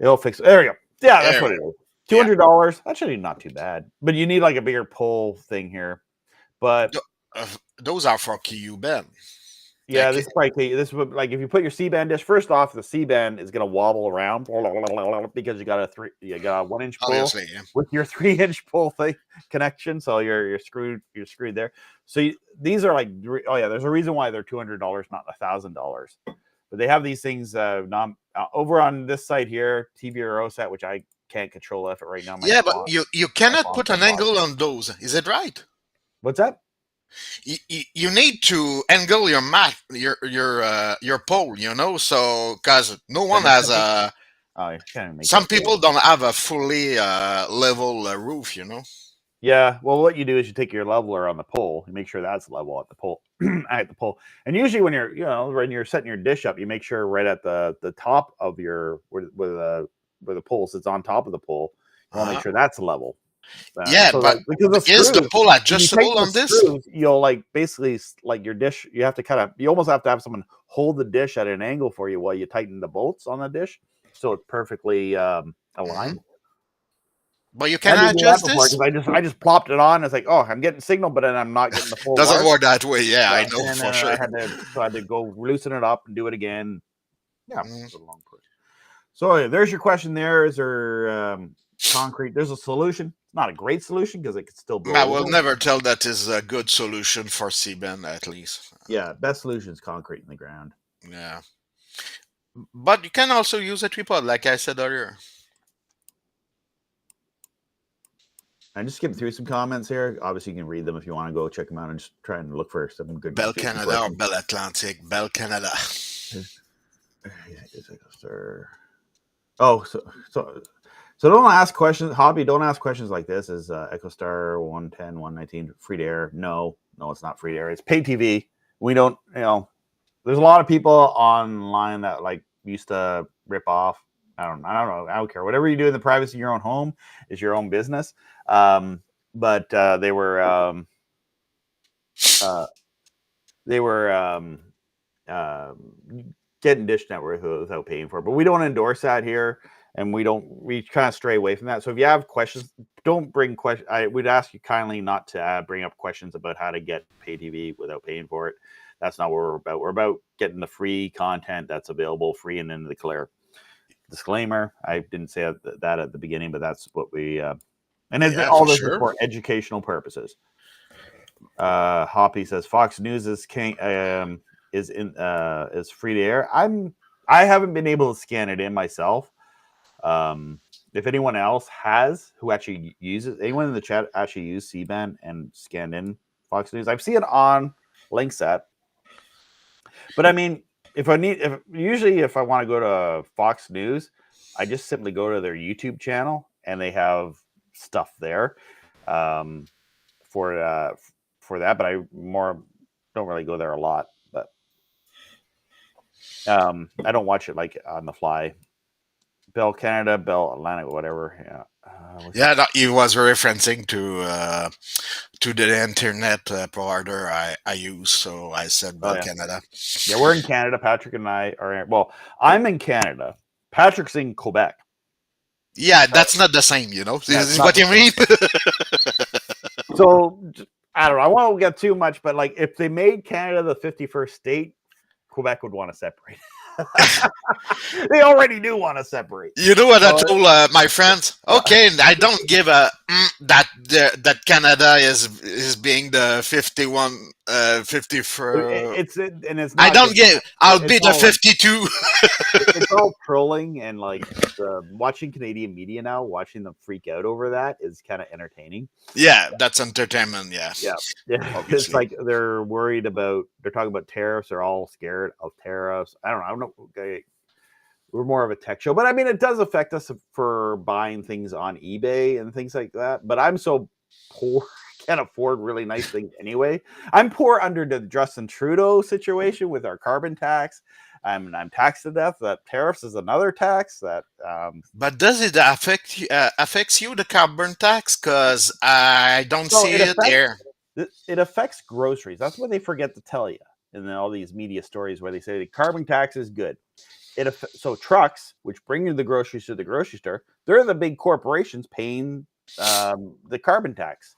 It'll fix it. There we go. Yeah, that's There, what it is. yeah. $200. Actually, not too bad. But you need like a bigger pull thing here. But Th- those are for Cuban. yeah, this is probably this would like if you put your C-band dish. First off, the C-band is going to wobble around because you got a 1-inch pull Obviously, yeah. with your 3-inch pull thing connection. So you're screwed there. So these are like there's a reason why they're $200, not $1,000. But they have these things over on this site here, TV or OSAT, which I can't control F it right now. Yeah, but you My cannot phone's put on an pause. angle on those. Is it right? What's that? You need to angle your mat, your pole. So because no one has a. Oh, you can't make Some that people big. don't have a fully level roof. Yeah, well, what you do is you take your leveler on the pole, you make sure that's level at the pole, and usually when you're setting your dish up, you make sure right at the top of your where the pole sits on top of the pole, you want to make Uh-huh. sure that's level. Yeah, So but like because the is the screws, pole if you tighten adjustable the on this? screws, you'll like basically like your dish. You have to you almost have to have someone hold the dish at an angle for you while you tighten the bolts on the dish, so it's perfectly Hmm. aligned. But you I can had to do that adjust before this. because I just plopped it on. It's like, oh, I'm getting signal, but then I'm not getting the full Doesn't lark. work that way. Yeah, Yeah, I know and then for I sure. had to go loosen it up and do it again. Yeah, Mm. it's a long push. So there's your question. There is there concrete. There's a solution. It's not a great solution because it could still I blow will over. never tell that is a good solution for C-band at least. Yeah, best solution is concrete in the ground. Yeah, but you can also use a tripod, like I said earlier. I'm just skipping through some comments here. Obviously, you can read them if you want to go check them out and just try and look for some good Bell juicy Canada or questions. Bell Atlantic? Bell Canada. Oh, so don't ask questions. Hobby, don't ask questions like this. Is EchoStar 110, 119 free to air? No, it's not free to air. It's pay TV. We don't, there's a lot of people online that like used to rip off. I don't know. I don't care. Whatever you do in the privacy of your own home is your own business. But they were getting Dish Network without paying for it. But we don't endorse that here, and we kind of stray away from that. So if you have questions, don't bring questions. I would ask you kindly not to bring up questions about how to get pay TV without paying for it. That's not what we're about. We're about getting the free content that's available free and in the clear. Disclaimer: I didn't say that at the beginning, but that's what we. And Yeah, all for this is sure. for educational purposes. Hoppy says Fox News is is free to air. I haven't been able to scan it in myself. If anyone else has who actually uses, anyone in the chat actually used C-band and scanned in Fox News, I've seen it on Linksat. But I mean, if I want to go to Fox News, I just simply go to their YouTube channel and they have stuff there for that. But I don't really go there a lot. But I don't watch it like on the fly. Bell Canada, Bell Atlantic, whatever. Yeah. Yeah, he was referencing to the internet provider I use, so I said Bell Canada. Yeah, we're in Canada. Patrick and I are. Well, I'm in Canada. Patrick's in Quebec. Yeah, that's not the same, This is what you mean? So I don't know. I won't get too much, but like if they made Canada the 51st state, Quebec would want to separate. They already do want to separate. You know what I So, told my friends? Okay, I don't give a that Canada is being the 51 50 for. it's and it's I not don't just give. I'll it's be the all like 52. it's all trolling and like watching Canadian media now, watching them freak out over that is kind of entertaining. Yeah, that's entertainment. Yeah, Yeah, yeah. It's obviously. like they're worried about. They're talking about tariffs. They're all scared of tariffs. I don't know. I don't know. Okay, we're more of a tech show, but I mean, it does affect us for buying things on eBay and things like that. But I'm so poor, can't afford really nice things anyway. I'm poor under the Justin Trudeau situation with our carbon tax. I'm taxed to death. That tariffs is another tax that. But does it affects you the carbon tax? Cause I don't So see it here. it affects groceries. That's what they forget to tell you in all these media stories where they say the carbon tax is good. So trucks, which bring you the groceries to the grocery store, they're the big corporations paying the carbon tax.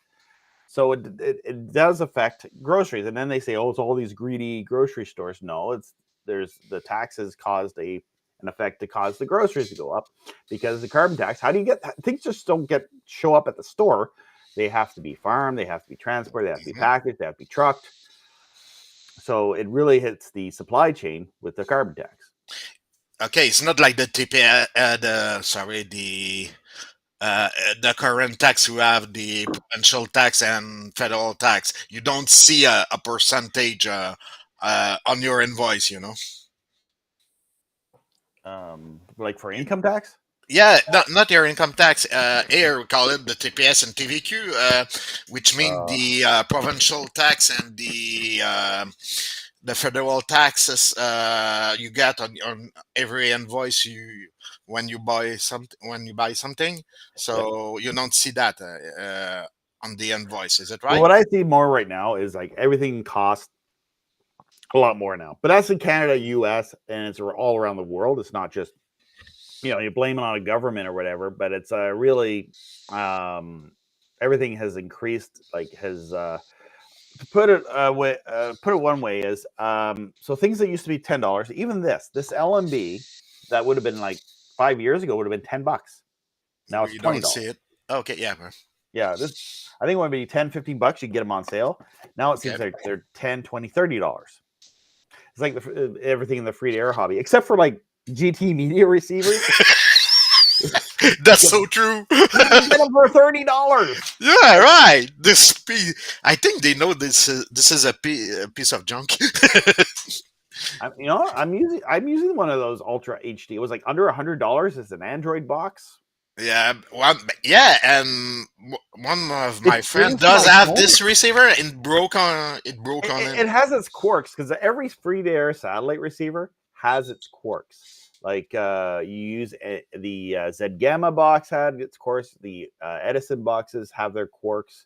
So it does affect groceries, and then they say, "Oh, it's all these greedy grocery stores." No, there's the taxes caused an effect to cause the groceries to go up because the carbon tax. How do you get things? Just don't show up at the store. They have to be farmed, they have to be transported, they have to be packaged, they have to be trucked. So it really hits the supply chain with the carbon tax. Okay, it's not like the the current tax. You have the provincial tax and federal tax. You don't see a percentage on your invoice. You know. Like for income tax. Yeah, not your income tax. Here we call it the TPS and TVQ, which mean the provincial tax and the federal taxes you get on every invoice when you buy something. So you don't see that on the invoice. Is it Well, right? what I see more right now is like everything costs a lot more now. But that's in Canada, US, and it's all around the world. It's not just you blame it on a government or whatever, but it's really everything has increased. Like has to put it put it one way is so things that used to be $10, even this LMB that would have been like 5 years ago would have been $10. Now it's You don't $20. see it. Okay, yeah, man. Yeah, this I think it would be 10, $15 you get them on sale. Now it seems Okay. like they're 10, 20, $30. It's like everything in the free to air hobby, except for like GT media receivers. That's so true. You can get them for $30. Yeah, right. I think they know this is a piece of junk. I'm using one of those Ultra HD. It was like under $100. It's an Android box. Yeah, and one of my It friends brings does my have phone. this receiver, and it broke on It him. has its quirks because every free to air satellite receiver has its quirks. Like you use the Z Gamma box had its quirks. The Edison boxes have their quirks.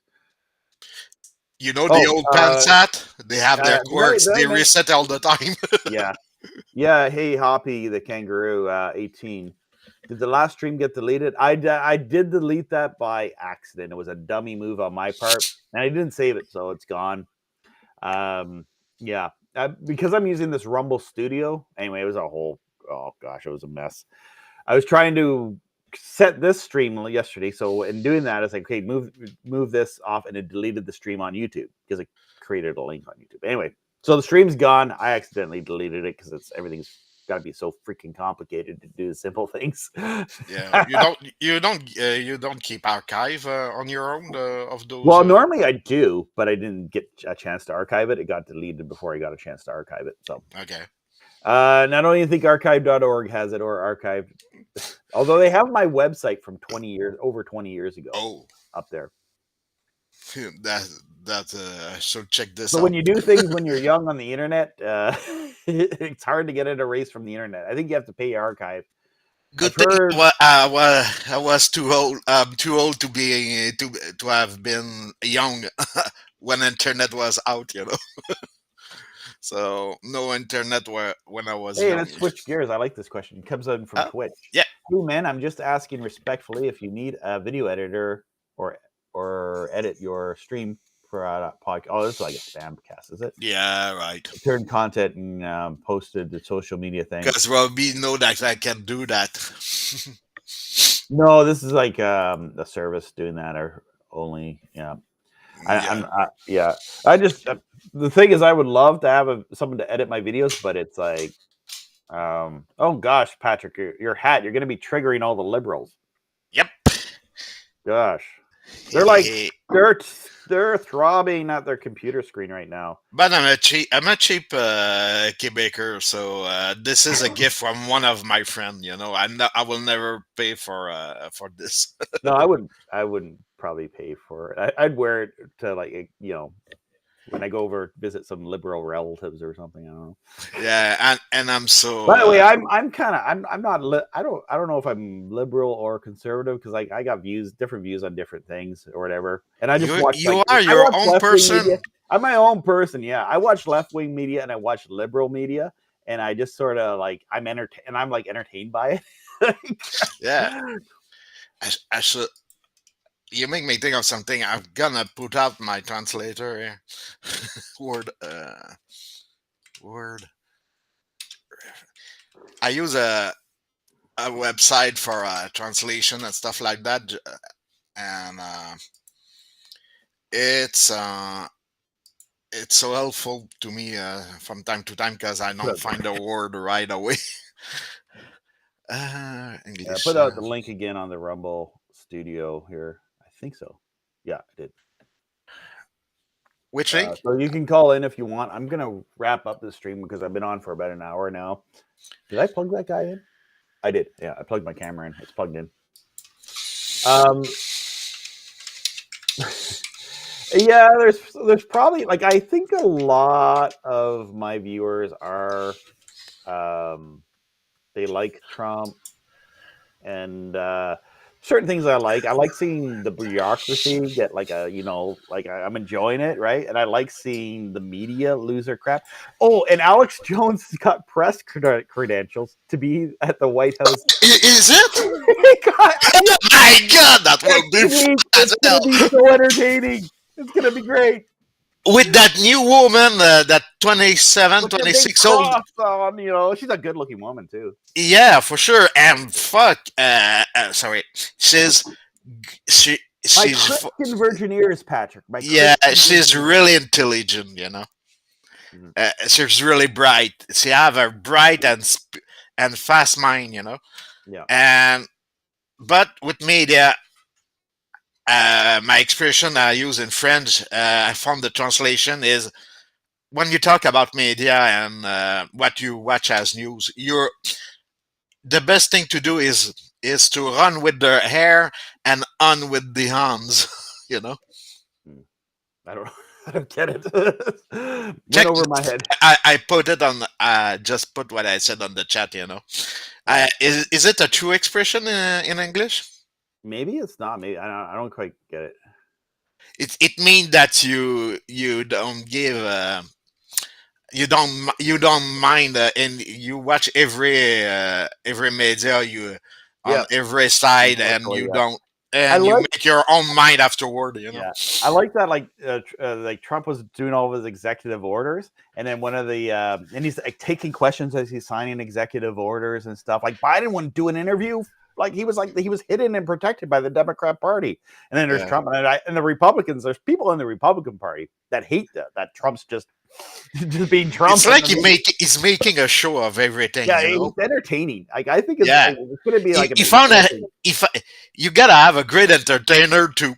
You know the old Pansat? They have their quirks. did I They mention? reset all the time. Yeah. Hey, Hoppy the kangaroo 18. Did the last stream get deleted? I did delete that by accident. It was a dummy move on my part, and I didn't save it, so it's gone. Yeah, because I'm using this Rumble Studio. Anyway, it was it was a mess. I was trying to set this stream yesterday, so in doing that, it's like, okay, move this off, and it deleted the stream on YouTube because it created a link on YouTube. Anyway, so the stream's gone. I accidentally deleted it because everything's got to be so freaking complicated to do simple things. Yeah, you don't keep archive on your own of those. Well, normally I do, but I didn't get a chance to archive it. It got deleted before I got a chance to archive it. So Okay. and I don't even think archive.org has it or archived. Although they have my website from over 20 years ago up there. So check this So out. when you do things when you're young on the internet, it's hard to get it erased from the internet. I think you have to pay archive. Good thing I was too old. I'm too old to be to have been young when internet was out. So no internet when I was young. Let's switch gears. I like this question. It comes in from Twitch. Yeah. Hey, man, I'm just asking respectfully if you need a video editor or edit your stream for a podcast. Oh, this is like a spam cast, is it? Yeah, right. Turned content and posted the social media thing. Because Robbie know that I can do that. No, this is like a service doing that or only. Yeah. I just the thing is, I would love to have someone to edit my videos, but it's like, oh gosh, Patrick, your hat, you're going to be triggering all the liberals. Yep. Gosh, they're like they're throbbing at their computer screen right now. But I'm a cheap Quebecer, so this is a gift from one of my friends. You know, I will never pay for this. No, I wouldn't probably pay for it. I'd wear it to like when I go over visit some liberal relatives or something. I don't know. Yeah, and I'm so. By the way, I'm not. I don't know if I'm liberal or conservative because like I got different views on different things or whatever. And I just watch. You are your own person. Media. I'm my own person. Yeah, I watch left wing media and I watch liberal media, and I just sort of like I'm entertained by it. Yeah, I should. You make me think of something. I'm gonna put out my translator here. Word. I use a website for translation and stuff like that, and it's so helpful to me from time to time because I don't find a word right away. English. Put out the link again on the Rumble Studio here. I think so. Yeah, I did. Which link? So you can call in if you want. I'm gonna wrap up the stream because I've been on for about an hour now. Did I plug that guy in? I did. Yeah, I plugged my camera in. It's plugged in. Yeah, there's probably like I think a lot of my viewers are they like Trump and certain things I like. I like seeing the bureaucracy get like I'm enjoying it, right? And I like seeing the media lose their crap. Oh, and Alex Jones got press credentials to be at the White House. Is it? Oh my God, that will be it's gonna be so entertaining. It's gonna be great. With that new woman, that 27, 26 old. On, she's a good-looking woman too. Yeah, for sure. And fuck, sorry, she's my Christian virgin ears, Patrick. She's really intelligent. Mm-hmm. She's really bright. She have a bright and fast mind. Yeah. But with media. My expression I use in French, I found the translation is when you talk about media and what you watch as news, the best thing to do is to run with the hair and on with the hands, I don't get it. Went over my head. I put it on. Just put what I said on the chat. Is it a true expression in English? Maybe it's not. Maybe I don't quite get it. It means that you don't give you don't mind and you watch every media on every side and you don't and you make your own mind afterward. Yeah, I like that. Like Trump was doing all of his executive orders, and then one of the and he's like taking questions as he's signing executive orders and stuff. Like Biden wouldn't do an interview. He was hidden and protected by the Democrat Party, and then there's Trump and the Republicans. There's people in the Republican Party that hate that Trump's just being Trump. It's like he's making a show of everything. Yeah, it's entertaining. I think it's going to be like if you gotta have a great entertainer to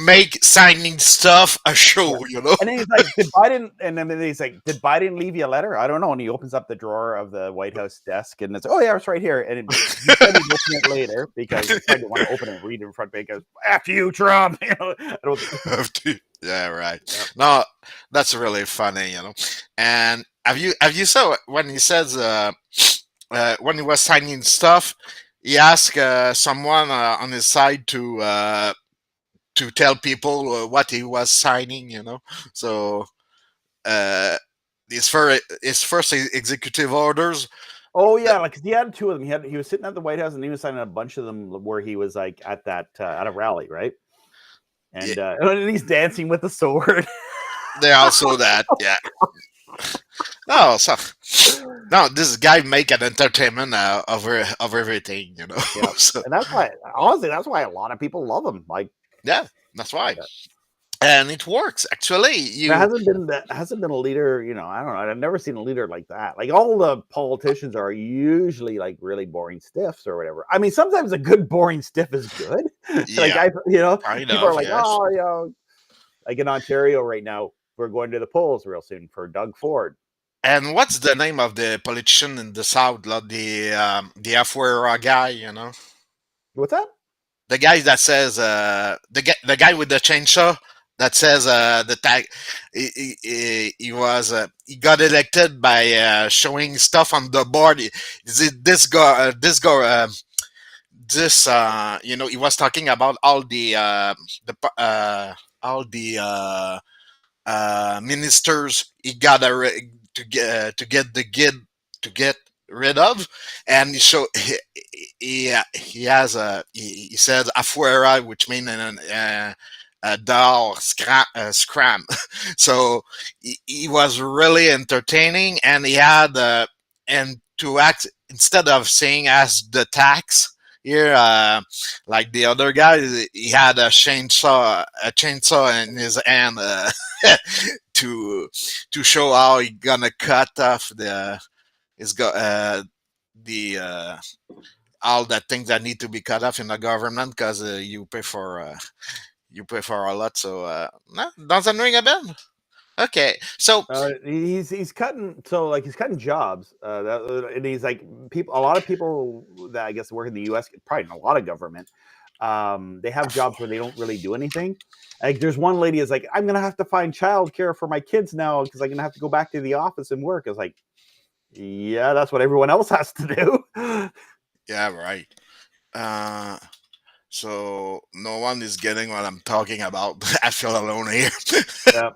make signing stuff a show, And then he's like, did Biden leave you a letter? I don't know. And he opens up the drawer of the White House desk, and it's it's right here. And he said he'd open it later because he didn't want to open it and read it in front because after you, Trump. I don't. Yeah, right. Yep. No, that's really funny, And have you saw when he says when he was signing stuff, he asked someone on his side to tell people what he was signing, So his first executive orders. Oh yeah, like he had two of them. He was sitting at the White House and he was signing a bunch of them where he was like at a rally, right? Yeah, and he's dancing with a sword. they also that. Yeah. Oh, so no, this guy make an entertainment of everything, you know. Yeah, So and that's why, honestly, that's why a lot of people love him. Like, yeah, that's why, and it works actually. there You hasn't been a leader. I don't know. I've never seen a leader like that. Like, all the politicians are usually like really boring stiffs or whatever. I mean, sometimes a good boring stiff is good. Like, yeah, kind people are of like, yes. oh, like in Ontario right now, we're going to the polls real soon for Doug Ford. And what's the name of the politician in the south? Like the Afuera guy, you know, What's that? the guy that says the guy with the chainsaw that says the tag. He got elected by showing stuff on the board. This guy you know, he was talking about all the ministers he got to get rid of, and so he has he says afuera, which means dal scram. So he was really entertaining, and he had and to act instead of saying as the tax here, like the other guy, he had a chainsaw in his hand to show how he gonna cut off the all the things that need to be cut off in the government because you pay for a lot. So no, doesn't ring a bell. Okay, so He's cutting, so like he's cutting jobs. And he's like, people. A lot of people that I guess work in the U.S., probably in a lot of government, they have jobs where they don't really do anything. Like, there's one lady is like, I'm gonna have to find childcare for my kids now because I'm gonna have to go back to the office and work. It's like, yeah, that's what everyone else has to do. yeah, right. Uh, so no one is getting what I'm talking about. I feel alone here. Yeah.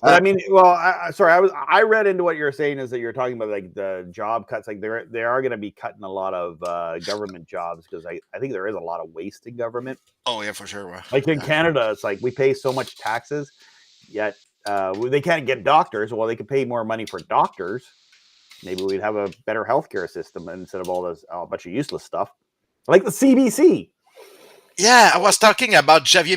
But I mean, well, sorry, I read into what you're saying is that you're talking about like the job cuts. Like, they are going to be cutting a lot of government jobs because I think there is a lot of waste in government. Oh yeah, for sure. Like in Yeah. Canada, it's like we pay so much taxes, yet they can't get doctors. Well, they could pay more money for doctors. Maybe we'd have a better healthcare system instead of all this a bunch of useless stuff, like the CBC. Yeah, I was talking about Javier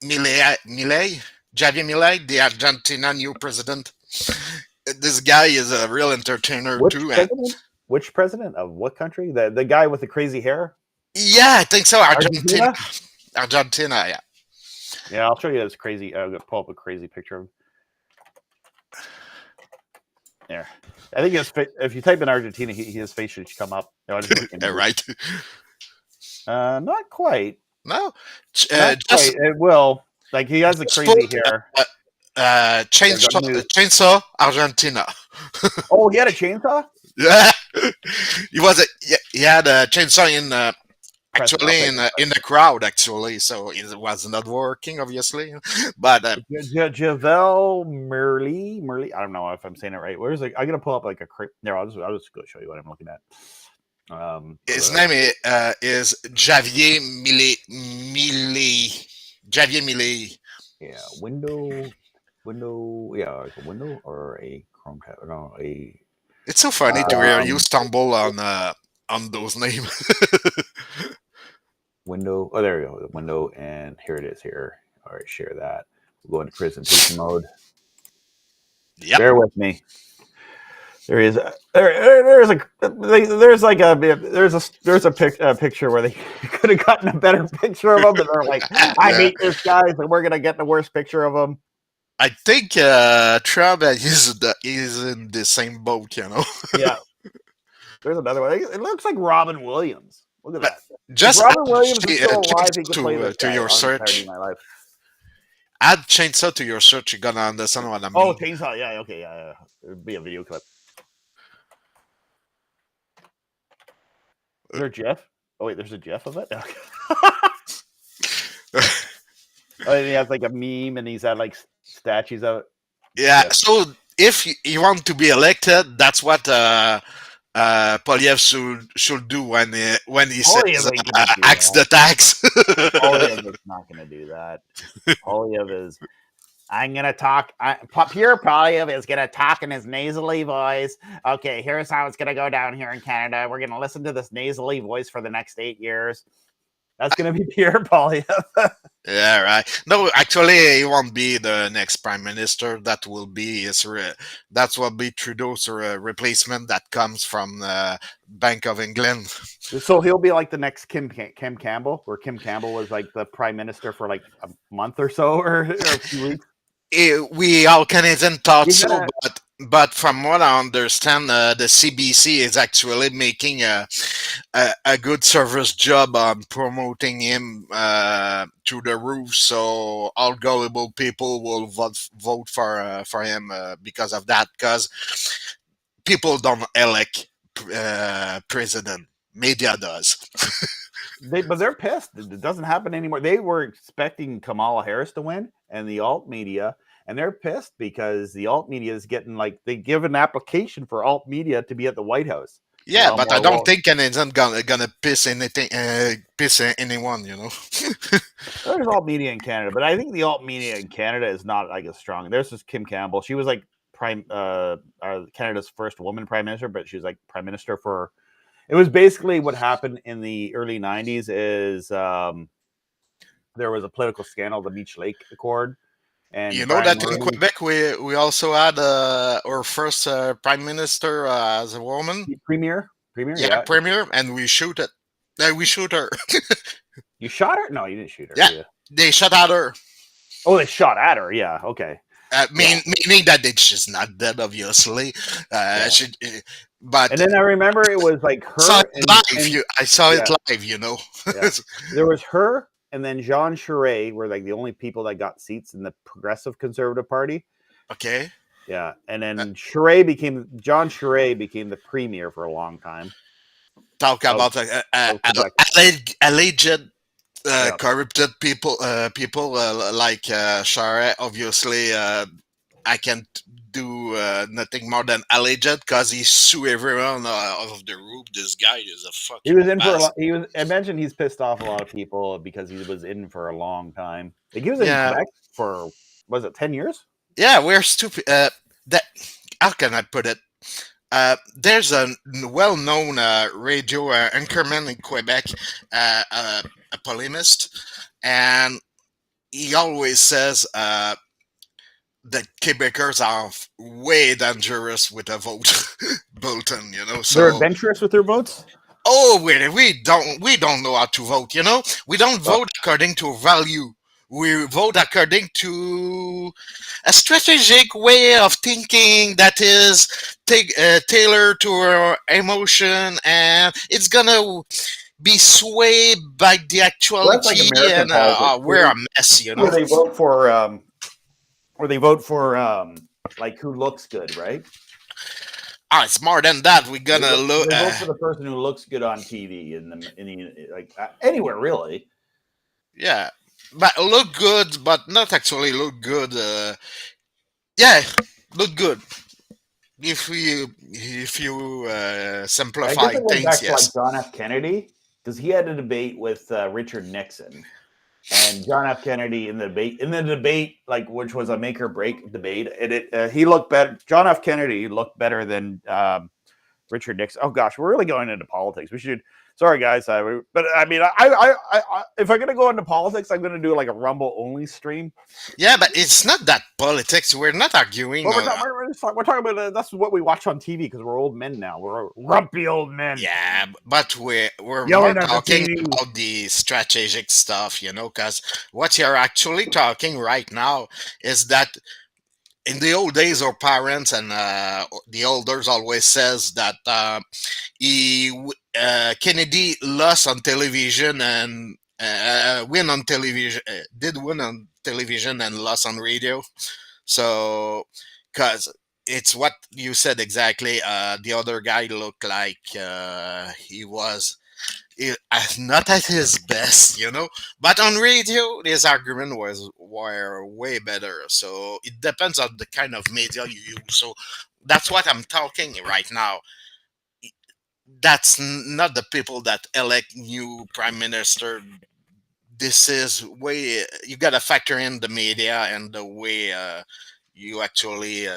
Javier Milei, the Argentina new president. This guy is a real entertainer too. Which president of what country? The guy with the crazy hair? Yeah, I think so. Argentina? Argentina, yeah. Yeah, I'll show you this crazy. I'm gonna pull up a crazy picture of him. There. I think if you type in Argentina, his face should come up. No, Right. Not quite. No, Not quite. It will. Like, he has the crazy hair. Chainsaw Argentina. Oh, he had a chainsaw? Yeah, he had a chainsaw actually in the crowd actually, so it was not working obviously. But Javel Merli. I don't know if I'm saying it right. Where's I'm gonna pull up like a there. I'll just go show you what I'm looking at. His name is Javier Milei. Javier Milei. Yeah, window. Yeah, like a window or a Chrome tab. No, a. It's so funny to hear you stumble on those names. Window. Oh, there you go. Window, and here it is. Here. All right, share that. We'll go into presentation mode. Yep. Bear with me. There is there's a picture where they could have gotten a better picture of him, but they're like, I hate this guy, so we're gonna get the worst picture of him. I think Trump is in the same boat, you know. Yeah. There's another one. It looks like Robin Williams. Look at that. Just Robin Williams is still alive. He could play this to guy your search. My life. Add chainsaw to your search. You're gonna understand what I mean. Oh, chainsaw. Yeah. Okay. Yeah. It'd be a video clip. Is there a GIF? Oh wait, there's a GIF of it. Okay. And he has like a meme, and he's had like statues of it. Yeah. So if you want to be elected, that's what Polyev should do when he says Polyev ain't gonna do axe that. the tax. Polyev is not gonna do that. Polyev is. I'm gonna talk. Pure Polyev is gonna talk in his nasally voice. Okay, here's how it's gonna go down here in Canada. We're gonna listen to this nasally voice for the next 8 years. That's gonna be pure Polyev. Yeah, right. No, actually, he won't be the next prime minister. That will be that will be Trudeau's replacement that comes from Bank of England. So he'll be like the next Kim Campbell, where Kim Campbell was like the prime minister for like a month or so, or a few weeks. We all Canadian thought He's so, gonna. but from what I understand, the CBC is actually making a good service job on promoting him to the roof. So all gullible people will vote for him because of that. Because people don't elect president, media does. But they're pissed. It doesn't happen anymore. They were expecting Kamala Harris to win, and the alt media, and they're pissed because the alt media is getting like they give an application for alt media to be at the White House. Yeah, but I don't think Canadians gonna piss anything, piss anyone. There's alt media in Canada, but I think the alt media in Canada is not like as strong. There's this Kim Campbell. She was like Canada's first woman prime minister, but she was like prime minister for. It was basically what happened in the early 90s is there was a political scandal, the Beach Lake Accord. And you know that in Quebec, we also had our first prime minister as a woman. Premier? Yeah, premier, and we shoot it. We shoot her. You shot her? No, you didn't shoot her. Yeah, they shot at her. Oh, they shot at her. Yeah, okay. Meaning that she's not dead, obviously. She, but and then I remember it was like her. I saw it live. Yeah. There was her, and then Jean Charest were like the only people that got seats in the Progressive Conservative Party. Okay. Yeah, and then John Charest became the premier for a long time. Talk about alleged corrupted people. People like Charest. Obviously, I can't do nothing more than alleged because he sue everyone off the roof. This guy is a fucking. He was in for a lot. I mentioned he's pissed off a lot of people because he was in for a long time. Like he was in Quebec for was it 10 years? Yeah, we're stupid. That how can I put it? There's a well-known radio anchorman in Quebec, a polemist, and he always says that Quebecers are way dangerous with a vote, Bolton. So they're adventurous with their votes. Oh, we don't know how to vote. We don't vote according to value. We vote according to a strategic way of thinking that is tailored to our emotion, and it's gonna be swayed by the actuality. And we're a mess, Where they vote for, like who looks good, right? It's more than that. We're gonna look. They vote for the person who looks good on TV like anywhere really. Yeah. But look good, but not actually look good. Yeah, look good. If you simplify things, back to like John F. Kennedy, because he had a debate with Richard Nixon, and John F. Kennedy in the debate, like which was a make or break debate, and he looked better. John F. Kennedy looked better than Richard Nixon. Oh gosh, we're really going into politics. We should. Sorry, guys. But I mean, I if I'm gonna go into politics, I'm gonna do like a Rumble only stream. Yeah, but it's not that politics. We're not arguing. Well, we're talking about that's what we watch on TV because we're old men now. We're grumpy old men. Yeah, but we're more talking about the strategic stuff, because what you're actually talking right now is that in the old days, our parents and the elders always says that Kennedy lost on television and win on television, did win on television and lost on radio. So, because it's what you said exactly. The other guy looked like he was not at his best, But on radio, his argument were way better. So it depends on the kind of media you use. So that's what I'm talking right now. that's not the people that elect new prime minister. This is way you got to factor in the media and the way you actually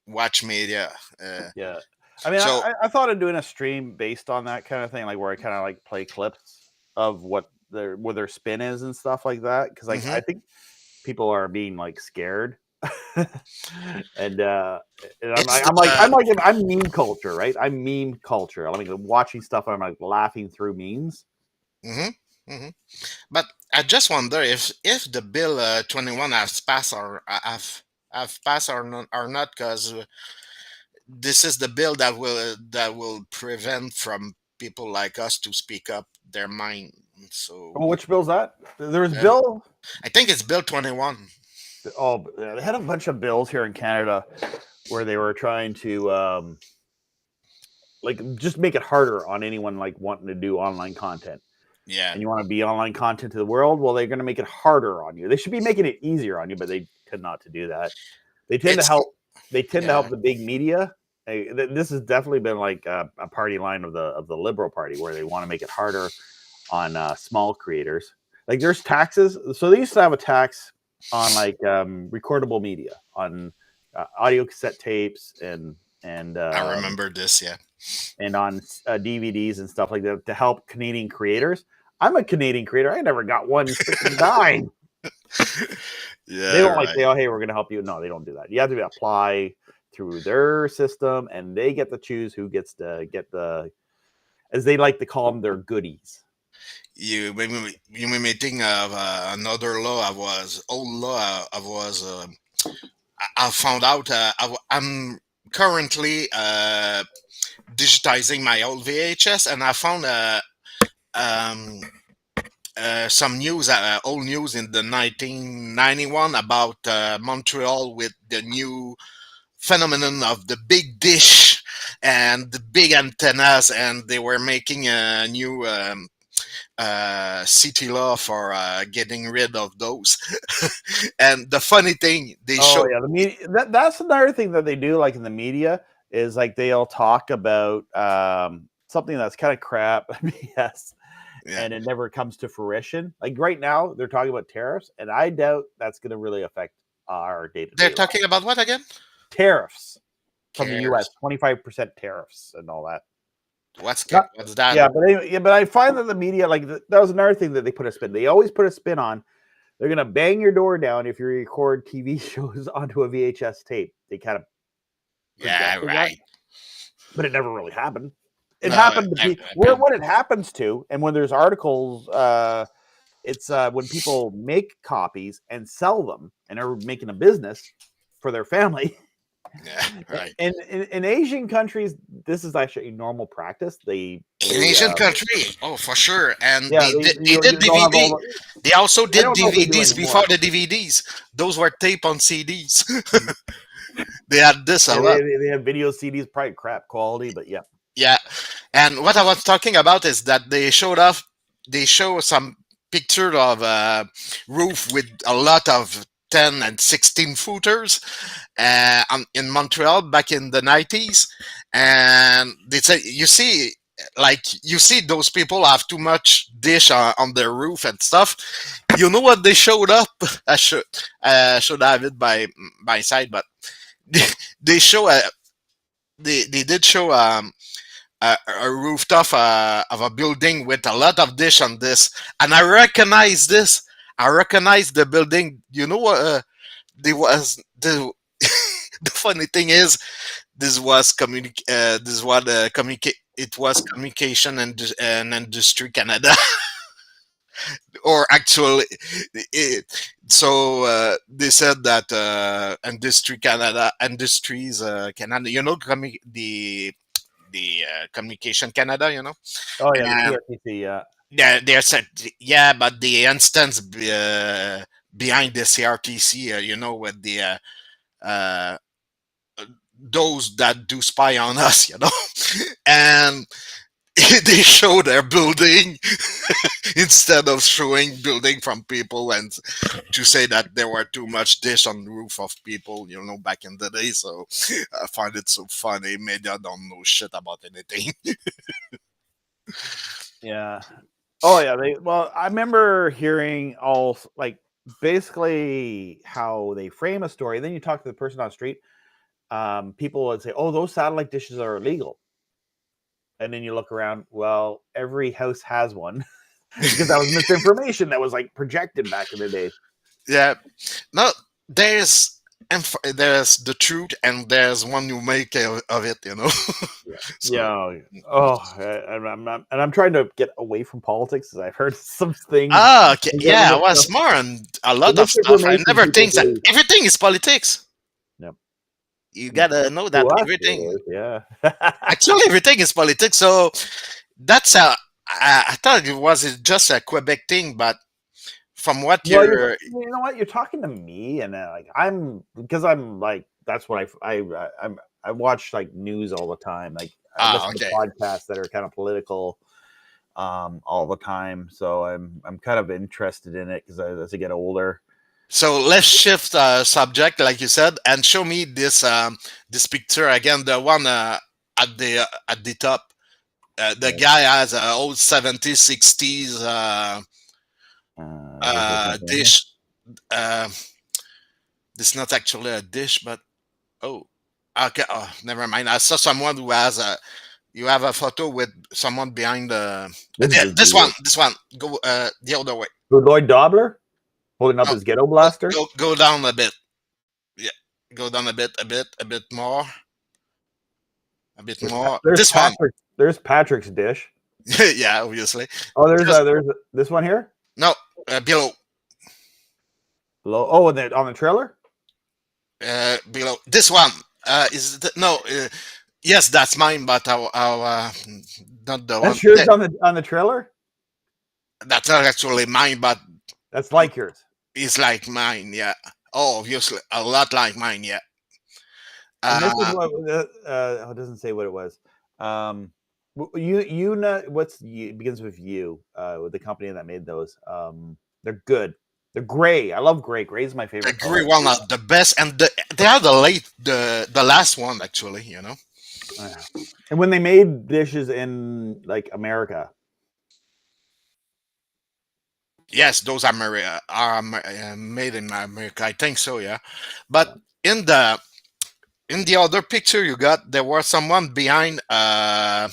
watch media. Uh, Yeah. I mean, so I thought of doing a stream based on that kind of thing, like where I kind of like play clips of what their where their spin is and stuff like that. Because like mhm. I think people are being like scared, and It's I'm meme culture, right? I'm meme culture. I mean, watching stuff and I'm like laughing through memes. hmm hmm But I just wonder if the bill 21 has passed or have passed or not, because this is the bill that will prevent from people like us to speak up their mind. So Oh, which bill's that? There's uh, Bill. I think it's Bill 21. Oh, they had a bunch of bills here in Canada where they were trying to like just make it harder on anyone like wanting to do online content. Yeah, And you want to be online content to the world, well, they're going to make it harder on you. They should be making it easier on you, but they tend not to do that. They tend to it's help. They tend to yeah. help the big media. This has definitely been like a party line of the Liberal Party, where they want to make it harder on small creators. Like there's taxes. So they used to have a tax on like recordable media, on audio cassette tapes and I remember this. Yeah, and on DVDs and stuff like that to help Canadian creators. I'm a Canadian creator. I never got one freaking dime. They yeah, don't like right. say, "Oh, hey, we're going to help you." No, they don't do that. You have to apply through their system, and they get to choose who gets to get the, as they like to call them, their goodies. You made me think of another law. I was old law. I was. I found out. I'm currently digitizing my old VHS, and I found um, some news, old news in the 1991 about Montreal with the new phenomenon of the big dish and the big antennas, and they were making a new city law for getting rid of those. And the funny thing, they Oh show, yeah, the media. That's another thing that they do, like in the media, is like they'll talk about something that's kind of crap, BS, yeah, and it never comes to fruition. Like right now, they're talking about tariffs, and I doubt that's going to really affect our day to they're day life. talking about what again? Tariffs from the U.S., Cares. 25% tariffs and all that. Not, What's that? yeah, but anyway, yeah, but I find that the media, like that was another thing that they put a spin. They always put a spin on. They're gonna bang your door down if you record TV shows onto a VHS tape. They kind of Yeah, projected that, right. but it never really happened. It No, happened to be where I- what it happens to, and when there's articles, it's when people make copies and sell them and are making a business for their family. yeah, right. In Asian countries, this is actually a normal practice. In Asian country, oh for sure, and Yeah, they did they'll have all DVD. the. They also I did don't know if they do DVDs before anymore. the DVDs. Those were tape on CDs. They had this a Yeah, lot. they have video CDs, probably crap quality, but yeah. Yeah, and what I was talking about is that they showed off. They show some picture of a roof with a lot of 10 and 16 footers in Montreal back in the 90s, and they say you see those people have too much dish on their roof and stuff. You know what they showed up? I should have it by my side, but they show they did show a rooftop of a building with a lot of dish on this, and I recognize this. I recognize the building. You know what? There was the the funny thing is this was this was communicate. It was communication and industry Canada, or actually, so they said that industry Canada, industries Canada. You know, the communication Canada. You know. Oh yeah, the And CRTC. Yeah. they're said, yeah, but the instance behind the CRTC, with the uh, those that do spy on us, and they show their building instead of showing building from people, and to say that there were too much dish on the roof of people, back in the day. So I find it so funny. Media don't know shit about anything. Yeah. Oh yeah. I remember hearing all like basically how they frame a story. Then you talk to the person on the street. People would say, "Oh, those satellite dishes are illegal," and then you look around. Well, every house has one because that was misinformation that was like projected back in the day. Yeah. No, there's the truth, and there's one you make of it. Yeah. So. Yeah. Oh, and I'm trying to get away from politics because I've heard some things. Ah, okay. Some Yeah, of I the was stuff, more on a the lot of stuff. I misinformation never people think that believe. everything is politics. Yep. You gotta know To that us, it everything, is. Yeah. actually, everything is politics. So that's I thought it was just a Quebec thing, but from what Well, you're, you know what? You're talking to me, and like I'm like that's what I watch like news all the time. Like I listen to okay. podcasts that are kind of political, all the time. So I'm kind of interested in it because as I get older. So let's shift subject, like you said, and show me this picture again. The one at the top. The Yeah. guy has a old 70s, 60s Is there something in here? dish. Uh, this is not actually a dish, but oh, okay. Oh, never mind. I saw someone who has a. You have a photo with someone behind the. This Yeah, is this one. weird. This one. Go the other way. Who, Lloyd Dobler holding up No, his ghetto blaster. go down a bit. Yeah, go down a bit more, a bit more. There's This one. Patrick. There's Patrick's dish. Yeah, obviously. Oh, Just this one here. no below. Below. Oh, on the trailer. Below this one. No? Yes, that's mine, but not the one. That's yours on the trailer. That's not actually mine, but That's like yours. it's like mine. Yeah. Oh, obviously, a lot like mine. Yeah. And this is Uh, what it doesn't say what it was. You know it begins with you. With the company that made those. They're good. They're gray. I love gray. Gray is my the favorite gray color. one are the best, and they are the last one actually. Yeah. And when they made dishes in like America, Yes, those are made in America. I think so. Yeah, but yeah. in the other picture you got, there was someone behind uh,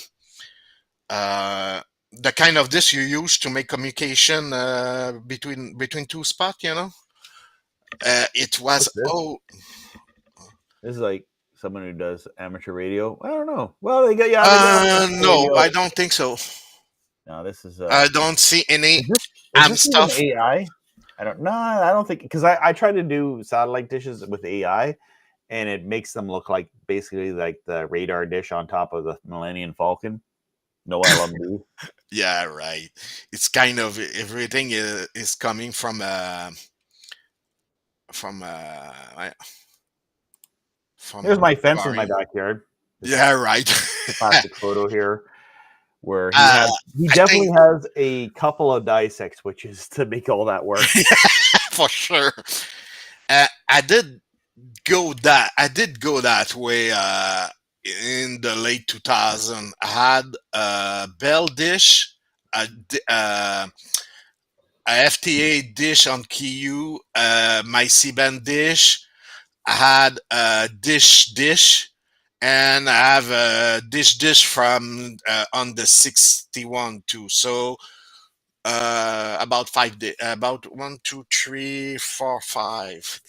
the kind of dish you use to make communication between two spots. It was What's this? This is like someone who does amateur radio. I don't know. Well, they got amateur no, radio. I don't think so. No, this is I don't see any is am this even stuff. AI? I don't know. I don't think because I tried to do satellite dishes with AI and it makes them look like basically like the radar dish on top of the Millennium Falcon. No LMD. Yeah, right. It's kind of everything is coming from Here's from my fence in my foreign. backyard. This Yeah, right. classic photo here where uh, he I definitely think has a couple of dissect switches to make all that work. for sure. I did go that way in the late 2000. I had a Bell dish, a FTA dish on KU, my C-band dish. I had a dish, and I have a dish from on the 61 too. So about about 1, 2, 3, 4, 5.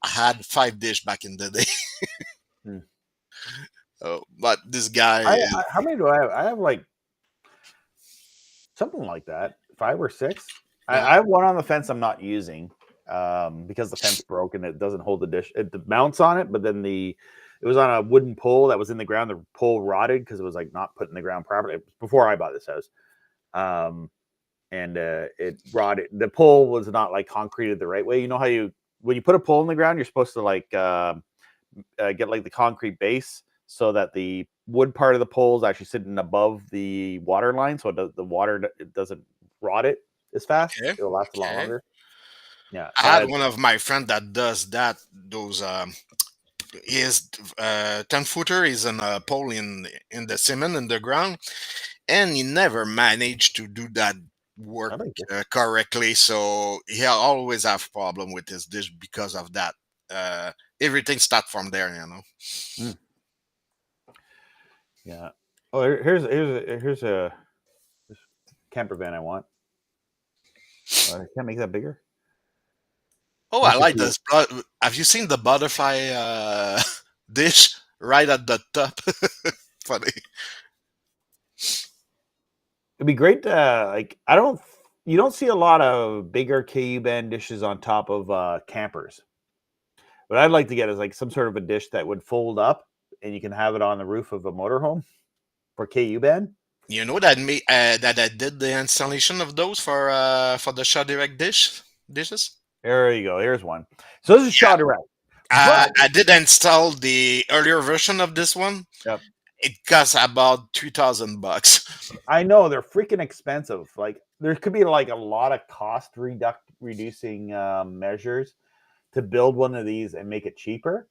I had 5 dish back in the day. Hmm. But this guy is, How many do I have? I have like something like that, 5 or 6. yeah. I have one on the fence I'm not using because the fence broke and it doesn't hold the dish. It mounts on it, but then it was on a wooden pole that was in the ground. The pole rotted because it was like not put in the ground properly. It was before I bought this house, and it rotted. The pole was not like concreted the right way. You know how when you put a pole in the ground, you're supposed to like get like the concrete base so that the wood part of the pole is actually sitting above the water line, so the water it doesn't rot it as fast. Okay. It'll last a lot Okay. longer. Yeah. I So had one of my friend that does that. Those his 10 footer is in a pole in the cement in the ground, and he never managed to do that work I like it. correctly. So he always have problem with his dish because of that. Uh, Everything start from there, you know. Mm. Yeah. Oh, here's a camper van I want. I can't make that bigger. Oh, I Must be like too. this. Have you seen the butterfly dish right at the top? Funny. It'd be great to like. You don't see a lot of bigger KU band dishes on top of campers. What I'd like to get is like some sort of a dish that would fold up, and you can have it on the roof of a motorhome for KU band. You know that me that I did the installation of those for the Shaw Direct dishes. There you go. Here's one. So this is Yeah, Shaw Direct, but I did install the earlier version of this one. yep. It costs about $3,000. I know they're freaking expensive. Like there could be like a lot of cost reducing measures to build one of these and make it cheaper.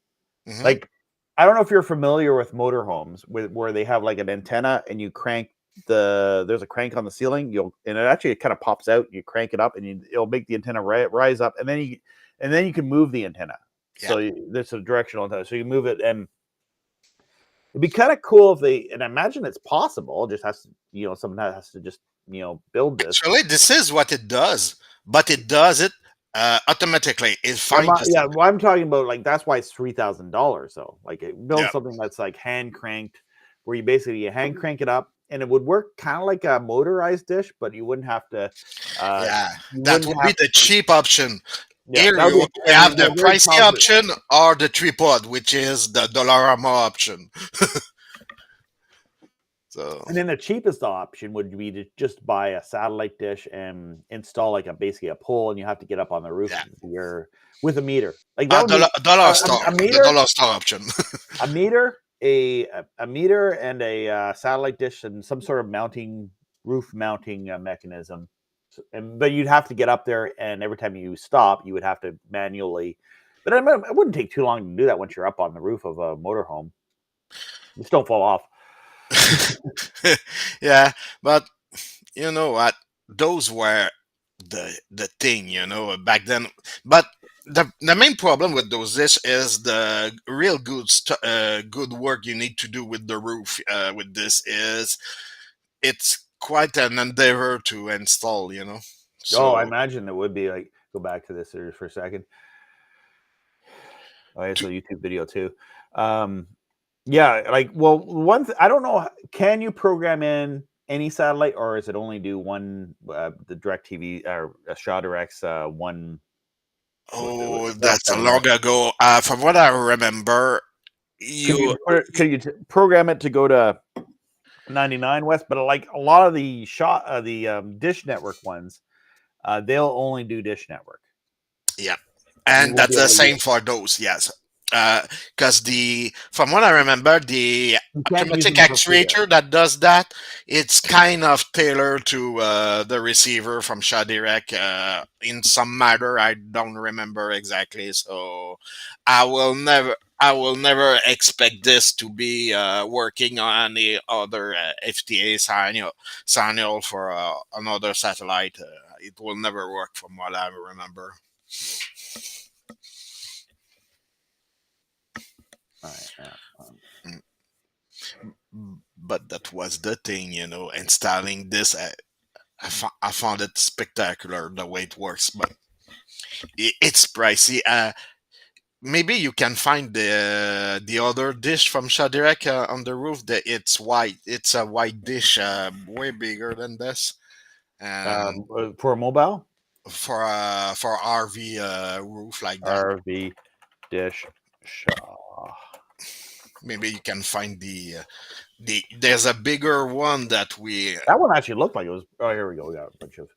Hmm. Like I don't know if you're familiar with motorhomes where they have like an antenna and you crank there's a crank on the ceiling. And it actually kind of pops out. You crank it up and it'll make the antenna rise up, and then you can move the antenna. Yeah, So there's a directional antenna. So you move it, and it'd be kind of cool if they. And I imagine it's possible. It just has to, someone has to just build this. actually, this is what it does, but it does it automatically. It finds Yeah, the well, I'm talking about like that's why it's $3,000. So like build yeah, something that's like hand cranked, where you hand crank it up, and it would work kind of like a motorized dish, but you wouldn't have to. Uh, yeah. you That wouldn't would be have. the cheap option. Yeah, Here that would be. we And have the I'm very pricey confident. option or the tripod, which is the Dollarama option. So And then the cheapest option would be to just buy a satellite dish and install like basically a pole, and you have to get up on the roof yeah, with a meter. Like that would be dollar store, a the meter. dollar store option. A meter, a meter, and a satellite dish, and some sort of roof mounting mechanism. But you'd have to get up there, and every time you stop, you would have to manually. But it wouldn't take too long to do that once you're up on the roof of a motorhome. You just don't fall off. Yeah, but you know what? Those were the thing, you know, back then. But the main problem with those dish is the real good work you need to do with the roof. With this is it's quite an endeavor to install, you know. Oh, I So imagine it would be like go back to this for a second. Oh, yeah, so YouTube video too. Um, yeah, like I don't know. Can you program in any satellite, or is it only do one the Direct TV or Shaw Direct's one oh, Channel that's a 7 West? long ago. From what I remember, you Could you program it to go to 99 West? But like a lot of the Dish Network ones, they'll only do Dish Network. yeah, You and won't that's be the able to same for those. Yes, because the from what I remember, the you can't use automatic them for free there. actuator that does that, it's kind of tailored to the receiver from Shadirek. In some matter, I don't remember exactly. So I will never expect this to be working on any other FTA signal for another satellite. It will never work, from what I remember. All right, yeah. But that was the thing, you know, installing this. I found it spectacular the way it works, but it's pricey. Maybe you can find the other dish from Shadirek on the roof. That it's white. It's a white dish, way bigger than this, and For a mobile for RV roof like that. RV Dish Shaw. Maybe you can find the. There's a bigger one that we. That one actually looked like it was. Oh, here we go. We got a bunch of.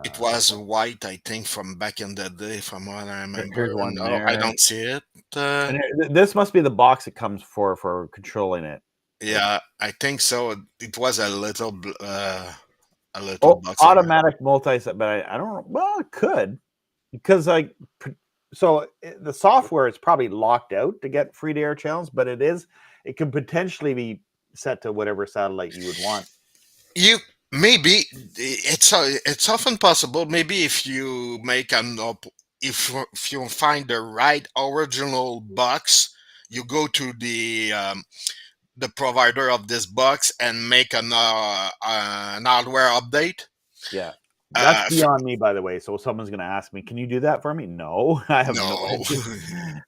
It was white, I think, from back in the day, from what I remember. Here's one No, I there. don't see it. And this must be the box it comes for controlling it. Yeah, I think so. It was a little Oh, box like that. automatic multi-set, but I don't know. Well, it could because like so the software is probably locked out to get free to air channels, but it can potentially be set to whatever satellite you would want. You maybe it's often possible. Maybe if you make if you find the right original box, you go to the provider of this box and make an hardware update. Yeah. That's Uh, beyond me, by the way. So someone's going to ask me, "Can you do that for me?" No, I have no no, idea.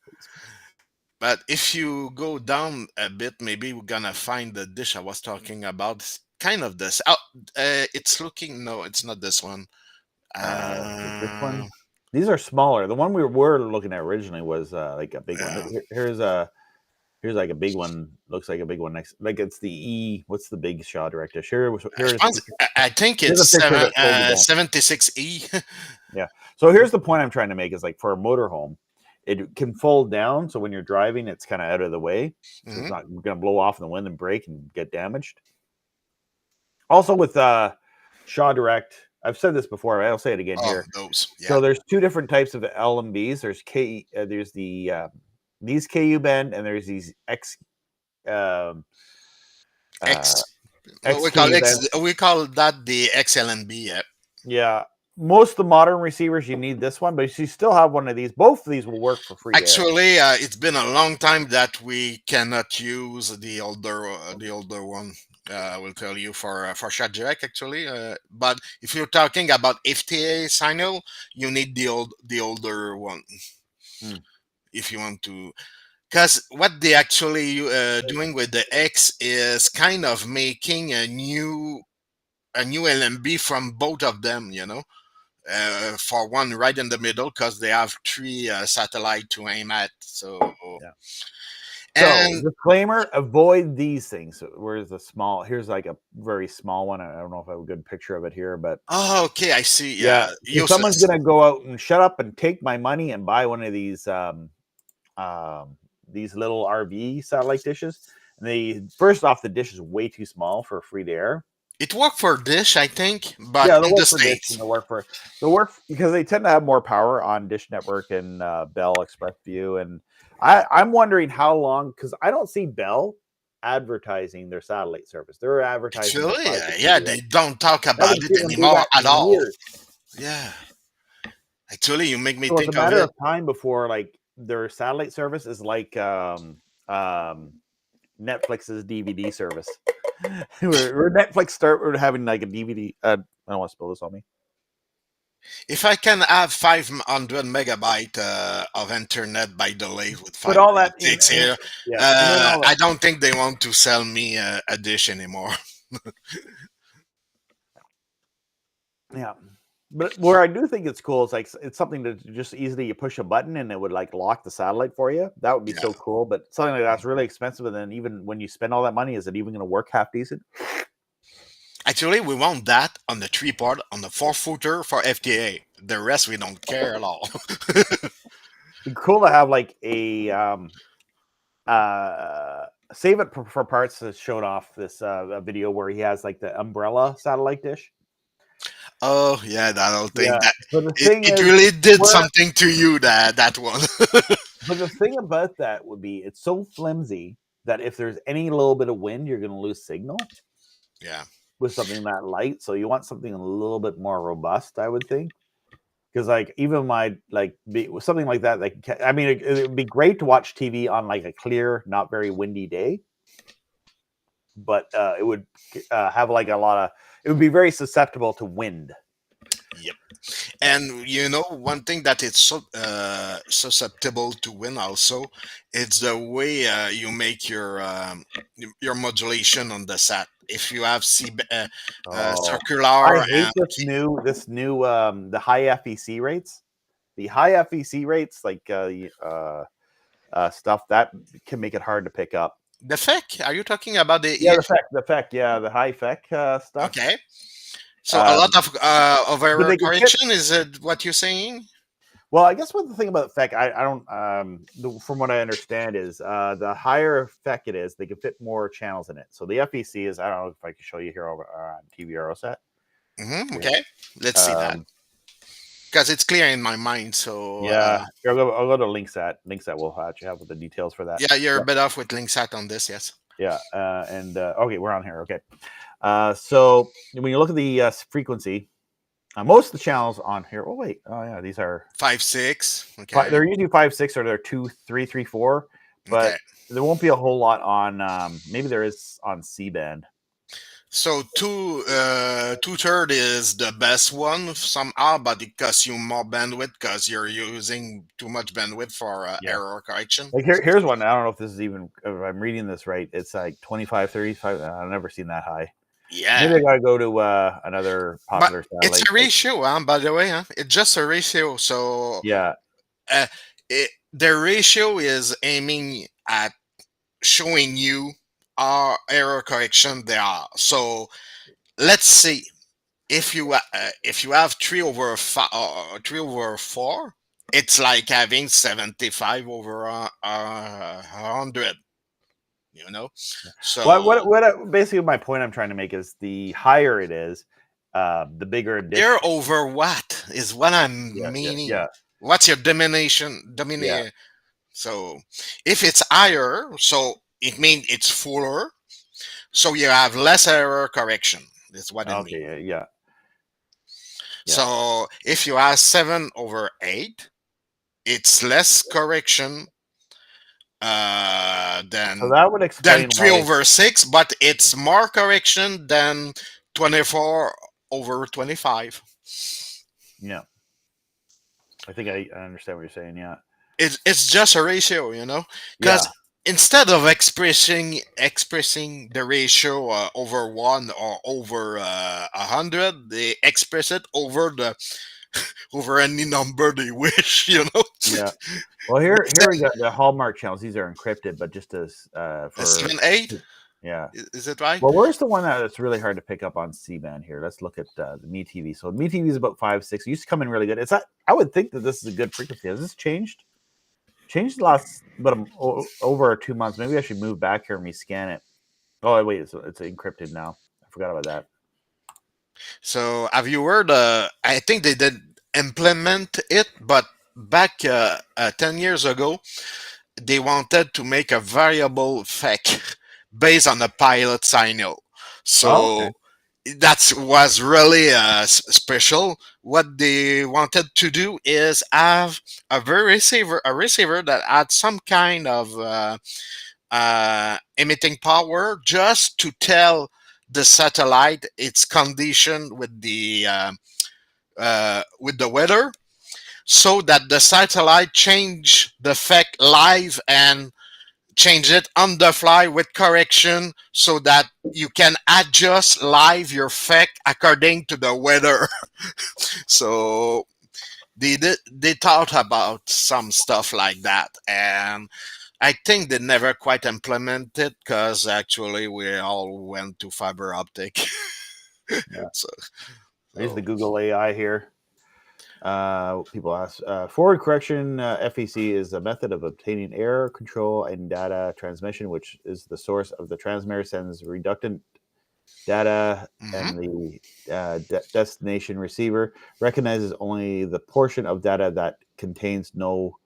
but if you go down a bit, maybe we're gonna find the dish I was talking about. It's kind of this. Oh, it's looking. No, it's not this one. This Uh, one, these are smaller. The one we were looking at originally was like a big one. uh, Here's like a big one. Looks like a big one next. Like it's the E. What's the big Shaw direct dish? I, I think Here's a it's picture of it folded down. 76E. Yeah. So here's the point I'm trying to make is like for a motorhome, it can fold down. So when you're driving, it's kind of out of the way. So it's not going to blow off in the wind and break and get damaged. Also with Shaw Direct, I've said this before. I'll say it again here. Those. Yeah. So there's two different types of LMBs. There's there's the these KU band and there's these X. X. We XKU call that the XLNB. Yeah. Yeah. Most of the modern receivers, you need this one, but if you still have one of these, both of these will work for free. Actually, it's been a long time that we cannot use the older one. I will tell you for Shot Direct actually. But if you're talking about FTA signal, you need the older one if you want to. Because what they actually doing with the X is kind of making a new LMB from both of them. You know. For one right in the middle because they have three satellite to aim at. So, yeah. And so disclaimer: avoid these things. Where's the small? Here's like a very small one. I don't know if I have a good picture of it here, but okay, I see. Yeah, if someone's gonna go out and shut up and take my money and buy one of these little RV satellite dishes, and first off, the dish is way too small for free to air. It worked for Dish, I think, but in the States. They'll work because they tend to have more power on Dish Network and Bell Express View. And I'm wondering how long, because I don't see Bell advertising their satellite service. They're advertising. Actually, yeah, they don't talk about it anymore at all. Yeah. Actually, you make me think it's a matter of time before like their satellite service is like Netflix's DVD service. Where Netflix started having like a DVD. I don't want to spill this on me. If I can have 500 megabyte of internet by delay with 5 all that here, I don't think they want to sell me a dish anymore. Yeah. But where I do think it's cool is like it's something that just easily you push a button and it would like lock the satellite for you. That would be so cool. But something like that's really expensive. And then even when you spend all that money, is it even going to work half decent? Actually, we want that on the 3-pod on the 4-footer for FTA. The rest we don't care at all. It'd be cool to have like a Save It for Parts has shown off this video where he has like the umbrella satellite dish. Oh yeah, that whole thing. Yeah. It really did something to you, that one. But the thing about that would be it's so flimsy that if there's any little bit of wind, you're going to lose signal. Yeah. With something that light, so you want something a little bit more robust, I would think. Because like even something like that, like I mean, it would be great to watch TV on like a clear, not very windy day. But it would have like a lot of. It would be very susceptible to wind. Yep. And you know, one thing that it's so susceptible to wind also, it's the way you make your modulation on the sat. If you have circular, I hate this new the high FEC rates. The high FEC rates, like stuff that can make it hard to pick up. The FEC? Are you talking about the the FEC, yeah, the high FEC stuff. Okay. So a lot of overcorrection, is it what you're saying? Well, I guess what the thing about FEC, I don't, from what I understand, is the higher FEC it is, they can fit more channels in it. So the FEC is, I don't know if I can show you here over on TV set. Yeah. Okay, let's see that Um, because it's clear in my mind. So yeah. Here, I'll go to Linksat. Linksat will actually have the details for that. yeah, you're Yeah. a bit off with Linksat on this. Yes. Yeah. Okay, we're on here. Okay. So when you look at the frequency, most of the channels on here. Oh wait. Oh yeah, these are 5.6. Okay. they're usually 5.6 or they're 2.3, 3.4, Okay. but there won't be a whole lot on. Maybe there is on C band. So two-third is the best one somehow, but it costs you more bandwidth because you're using too much bandwidth for Yeah. error correction. Like here's one. I don't know if this is even if I'm reading this right. It's like 25, 35. I've never seen that high. Yeah, Maybe I gotta go to another but popular it's satellite. a ratio, huh? By the way, huh? It's just a ratio. So Yeah. uh, the ratio is aiming at showing you our error correction there are. So let's see if you have 3/4, it's like having 75 over 100. You know, so Basically my point I'm trying to make is the higher it is, the bigger a dish. they're over what is what Yeah, I'm yeah, yeah, meaning. What's your yeah. So if it's higher, so it means it's fuller. So you have less error correction. That's what it means. Okay, yeah. Yeah. So if you have 7/8, it's less correction So that would than explain three why. over six, but it's more correction than 24/25. Yeah, I think I understand what you're saying. Yeah, It's just a ratio, you know, yeah. because instead of expressing the ratio over one or over 100, they express it over the over any number they wish, you know. Yeah. Well, here we got the Hallmark channels. These are encrypted, but just as A for 7/8, yeah. is it right? Well, where's the one that's really hard to pick up on C band here? Let's look at the Me TV. So Me TV is about 5.6. It used to come in really good. It's not, I would think that this is a good frequency. Has this changed? Changed the last but over 2 months. Maybe I should move back here and rescan it. Oh wait, it's encrypted now. I forgot about that. So have you heard? I think they did implement it, but back 10 years ago, they wanted to make a variable FEC based on a pilot signal. Oh, okay. So that was really special. What they wanted to do is have a receiver that had some kind of emitting power, just to tell the satellite its condition with the weather, so that the satellite change the effect live and change it on the fly with correction, so that you can adjust live your effect according to the weather. So they thought about some stuff like that, and I think they never quite implemented, because actually we all went to fiber optic. Yeah. so, Here's the so Google AI here. People ask, forward correction FEC is a method of obtaining error control and data transmission, which is the source of the transmitter sends reductant data, mhm. and the destination receiver recognizes only the portion of data that contains no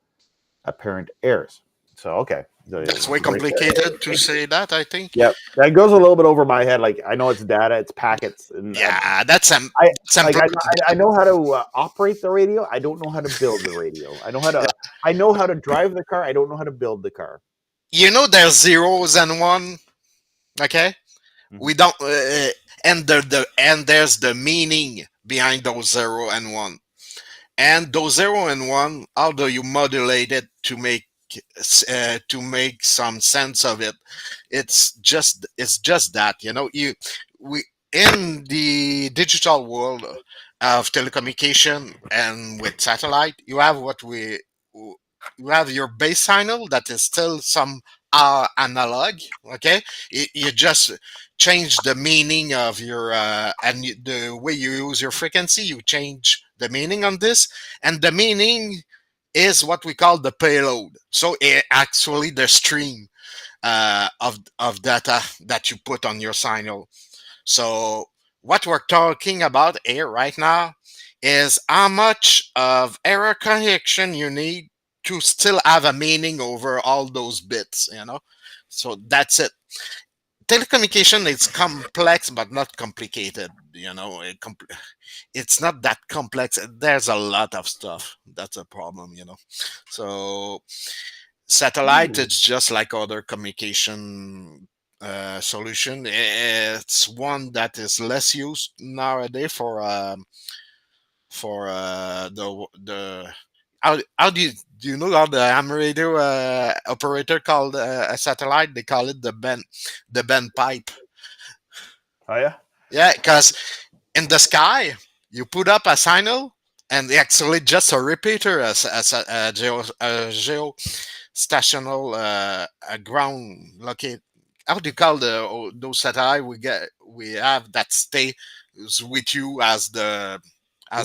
apparent errors. So, okay. So, That's way complicated to say that, I think. yeah, that goes a little bit over my head. Like I know it's data, it's packets, and Yeah, I like simple. I know how to operate the radio. I don't know how to build the radio. I know how to drive the car. I don't know how to build the car. You know, there's zeros and one. Okay, Mhm. we don't, and there's the meaning behind those zero and one. And those zero and one, how do you modulate it to make some sense of it? It's just that, you know, we in the digital world of telecommunication and with satellite, you have you have your base signal that is still some analog. Okay, you just change the meaning of your the way you use your frequency. You change the meaning on this, and the meaning is what we call the payload. So actually the stream of data that you put on your signal. So what we're talking about here right now is how much of error correction you need to still have a meaning over all those bits, you know. So that's it. Telecommunication is complex but not complicated, you know. It's not that complex. There's a lot of stuff. That's a problem, you know. So satellite, Hmm. it's just like other communication solution. It's one that is less used nowadays for the how do you know how the ham radio operator called a satellite? They call it the bend pipe. Oh yeah. Yeah, because in the sky you put up a signal and actually just a repeater as a geostational a ground locate. How do you call those satellite we have that stay with you The as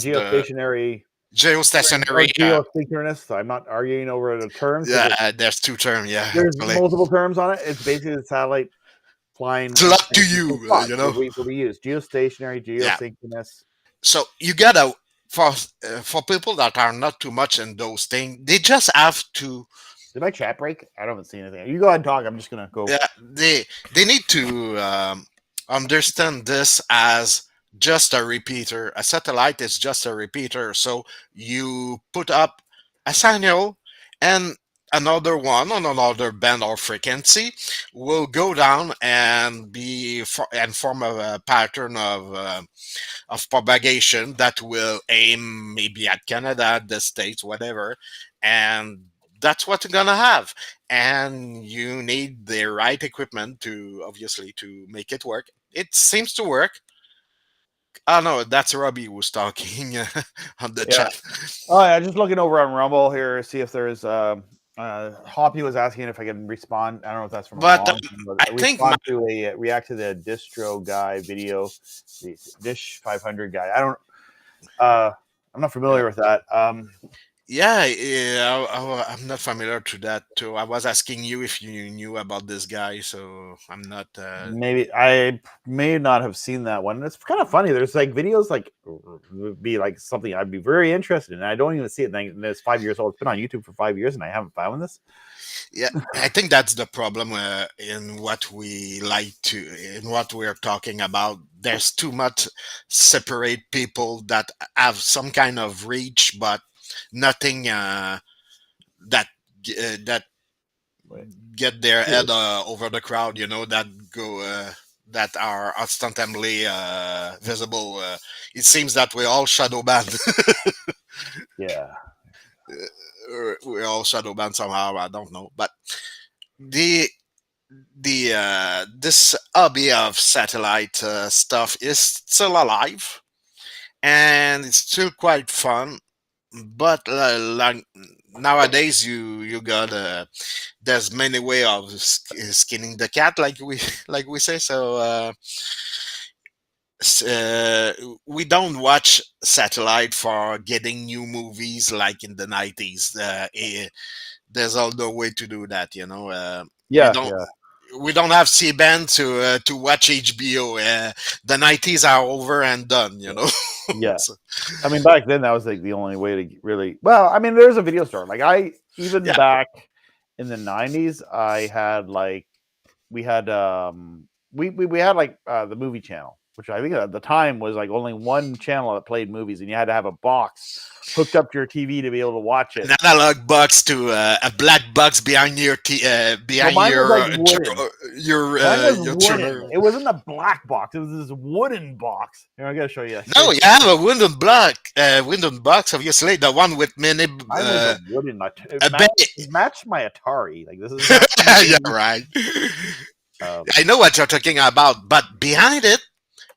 the geostationary or geostationary? geosynchronous. I'm not arguing over the terms because There's two terms. Yeah, there's actually, multiple terms on it. It's basically the satellite flying it's in luck to specific you. spots You where know. we use geostationary, Yeah. geosynchronous. So you gotta for people that are not too much in those things, they just have to. Did my chat break? I don't see anything. You go ahead and talk. I'm just gonna go. Yeah, they need to understand this as just a repeater. A satellite is just a repeater. So you put up a signal, and another one on another band or frequency will go down and and form a pattern of propagation that will aim maybe at Canada, the States, whatever, and that's what you're gonna have. And you need the right equipment to obviously to make it work. It seems to work. Oh no, that's Robbie who's talking on the Yeah. chat. Oh yeah. Just looking over on Rumble here, see if there's. Hoppy was asking if I can respond. I don't know if that's from a But long thing, but I I think my, respond to a react to the distro guy video, the Dish 500 guy. I don't. I'm not yeah. familiar with that. Yeah, I'm not familiar to that too. I was asking you if you knew about this guy, so I'm not. Maybe I may not have seen that one. It's kind of funny. There's like videos like would be like something I'd be very interested in. I don't even see it. And it's 5 years old. It's been on YouTube for 5 years, and I haven't found this. Yeah, I think that's the problem in what in what we're talking about. There's too much separate people that have some kind of reach, but nothing that Wait, get their here. head over the crowd. You know that are ostensibly visible. It seems that we're all shadow banned. Yeah, We're all shadow banned somehow. I don't know, but the this hobby of satellite stuff is still alive and it's still quite fun. But like nowadays, you got there's many way of skinning the cat, like we like we say. So we don't watch satellite for getting new movies like in the 90s. There's other way to do that, you know. You yeah, don't yeah, we don't have C-band to watch HBO. The 90s are over and done, you know. yeah. So, I mean, back then that was like the only way to really. Well, I mean, there's a video store. Like I even yeah, back in the 90s, I had like we had we had like the movie channel, which I think at the time was like only one channel that played movies, and you had to have a box hooked up to your TV to be able to watch it. an analog box to a black box behind Well, behind mine was like wooden. Mine was your wooden. tuner. It wasn't a black box. It was this wooden box. Here, I gotta show you. No, you have a wooden box, obviously, the one with many Mine was a wooden. a bay. It matched my Atari. Like this is not. Yeah, right. Um, I know what you're talking about, but behind it,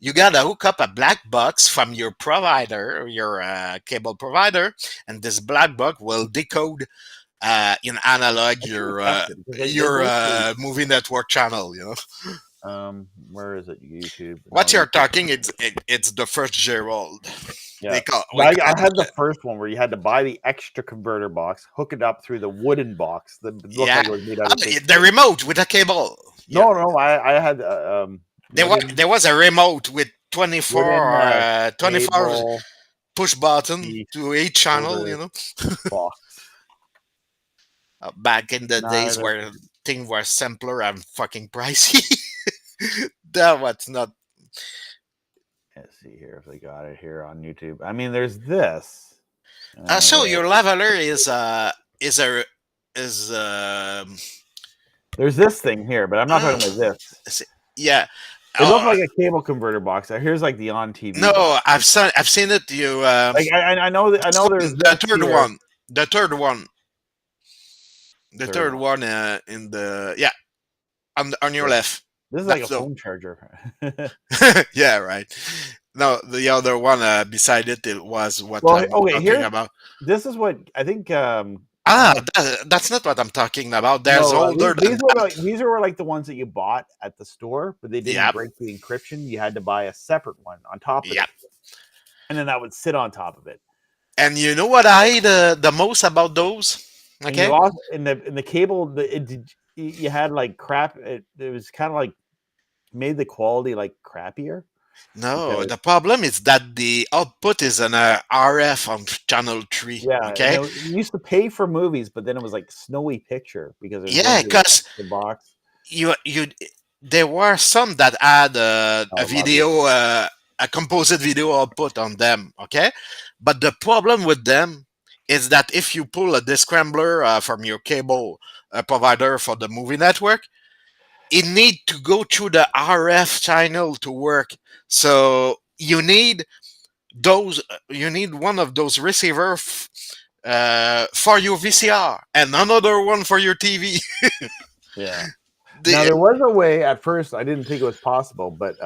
you gotta hook up a black box from your provider, your cable provider, and this black box will decode in analog I should have tested because they your basically. movie network channel. You know Where is it? YouTube. No, what you're YouTube. talking. It's the first Gerald. Yeah. We But call I had the first one where you had to buy the extra converter box, hook it up through the wooden box that looked yeah. like it was made out of big The wood. remote with a cable. Yeah. No, I had There was a remote with wooden 24 cable push button piece to each channel, converter you know. box. Back in the No, days where things were simpler and fucking pricey. That was not. let's see here if they got it here on YouTube. I mean, there's this. So What your else? leveler is a is There's this thing here, but I'm not talking about mm, this. yeah. It looked Uh, like a cable converter box. Here's like the on TV no, box. I've seen it. You Like I know I know there's the this third here. one, the third one, the Third third one. one in the yeah on your Yeah. left. This is like a That's the phone charger. yeah, right. No, the other one beside it, it was what Well, I'm okay, talking here. about. This is what I think. Ah, that's not what I'm talking about. There's No, older than that. these were like the ones that you bought at the store, but they didn't Yep, break the encryption. You had to buy a separate one on top of yep. it, and then that would sit on top of it. And you know what I hate the most about those? And you Okay. lost in the cable. You had like crap. It was kind of like made the quality like crappier No, because the problem is that the output is an RF on channel 3. yeah, and Okay. you used to pay for movies, but then it was like snowy picture because it was going Yeah, through because the box. you there were some that had Oh, a lovely. video, a composite video output on them. Okay. But the problem with them is that if you pull a descrambler from your cable provider for the movie network, it need to go through the RF channel to work. So you need one of those receiver for your VCR and another one for your TV. Yeah. Now the, there was a way at first. I didn't think it was possible, but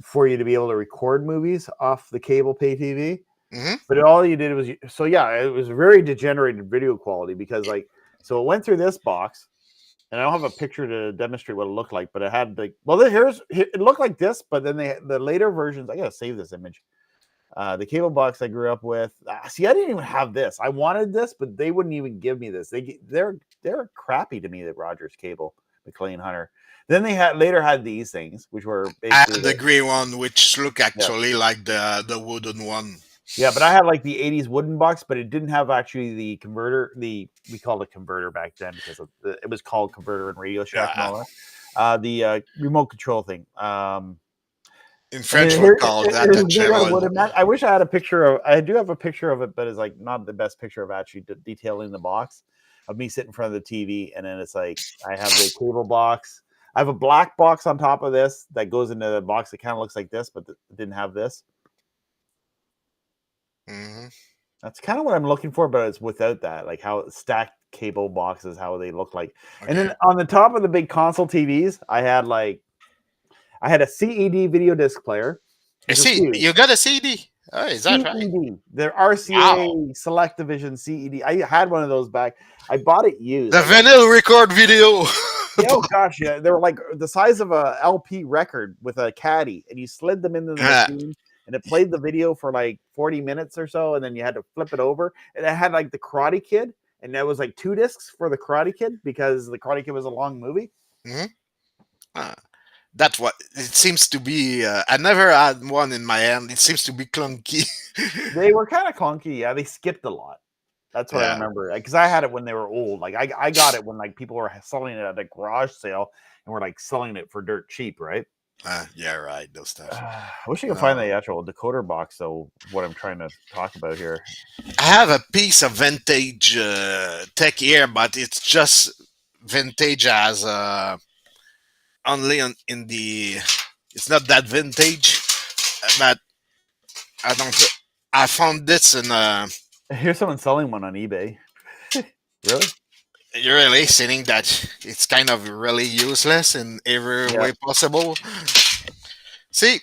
for you to be able to record movies off the cable pay TV. Mhm. But all you did was so yeah, it was very degenerated video quality because like so it went through this box, and I don't have a picture to demonstrate what it looked like, but it had like well it looked like this, but then the later versions I gotta save this image. The cable box I grew up with. See, I didn't even have this. I wanted this, but they wouldn't even give me this. They're crappy to me. That Rogers Cable, McLean Hunter. Then they later had these things, which were basically and the gray one, which look yeah. actually like the wooden one. Yeah, but I had like the '80s wooden box, but it didn't have actually the converter. We called it converter back then because it was called converter in Radio Shack and all that. The remote control thing. In And French, then we here call that it a is made out of wood. Gerald. And I wish I had a picture of. I do have a picture of it, but it's like not the best picture of actually detailing the box of me sitting in front of the TV, and then it's like I have the cable box. I have a black box on top of this that goes into the box that kind of looks like this, but didn't have this. Hmm. That's kind of what I'm looking for, but it's without that, like how stacked cable boxes, how they look like. And Okay. then on the top of the big console TVs, I had a CED video disc player, You which was see, huge. you got a CD. Oh, is that right? CED, their Wow. RCA Select Division CED. I had one of those back. I bought it used. The vinyl record video. Oh gosh, yeah, they were like the size of a LP record with a caddy, and you slid them into the Yeah. machine, and it played the video for like 40 minutes or so, and then you had to flip it over. And it had like the Karate Kid, and there was like 2 discs for the Karate Kid because the Karate Kid was a long movie. Mhm. That's what it seems to be. I never had one in my hand. It seems to be clunky. They were kind of clunky. Yeah, they skipped a lot. That's what I Yeah. remember because I had it when they were old. Like I got it when like people were selling it at a garage sale and were like selling it for dirt cheap, right? Yeah, right. Those stuff. I wish I could find the actual decoder box. So what I'm trying to talk about here. I have a piece of vintage tech here, but it's just vintage as only in the. It's not that vintage, but I don't. I found this in. Here's someone selling one on eBay. Really? You're really saying that it's kind of really useless in every Yeah. way possible. See,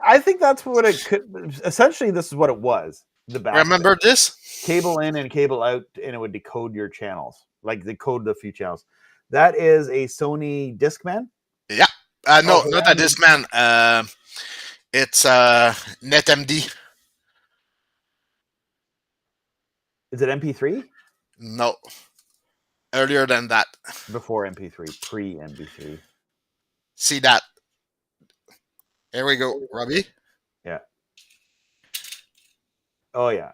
I think that's what it could. Essentially, this is what it was. The back. remember this? Cable in and cable out, and it would decode your channels, like decode a few channels. That is a Sony Discman. Yeah. No, Okay, not a Discman. It's NetMD. Is it MP3? No, earlier than that. Before MP3, pre MP3. See that? Here we go, Robbie. Yeah. Oh yeah.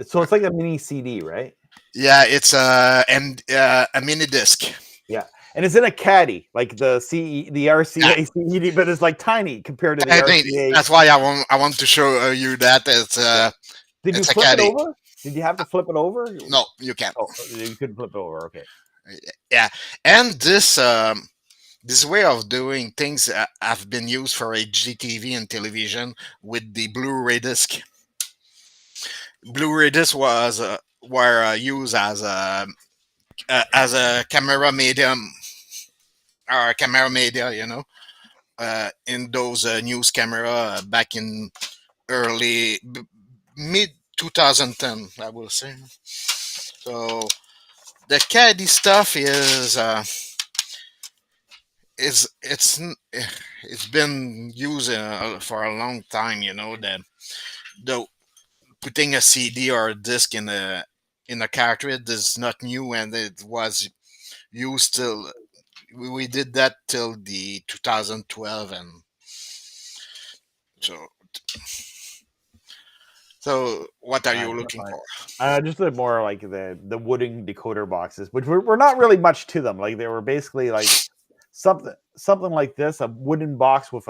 So it's like a mini CD, right? Yeah, it's a mini disc. Yeah, and it's in a caddy, like the Yeah, RCA CD, but it's like tiny compared to the I think RCA. that's why I want to show you that Yeah. Did you it's a flip it caddy. over? Did you have to flip it over? No, you can't. Oh, you couldn't flip it over. Okay. Yeah, and this way of doing things have been used for HDTV and television with the Blu-ray disc. Blu-ray disc were used as a camera medium or camera media, in those news camera back in mid 2010, I will say. So the caddy stuff is it's been used for a long time. That the putting a CD or a disc in a cartridge is not new, and it was used till we did that till the 2012, and so what are you That's looking fine. for? Just the more like the wooden decoder boxes, which were not really much to them. Like they were basically like something like this, a wooden box with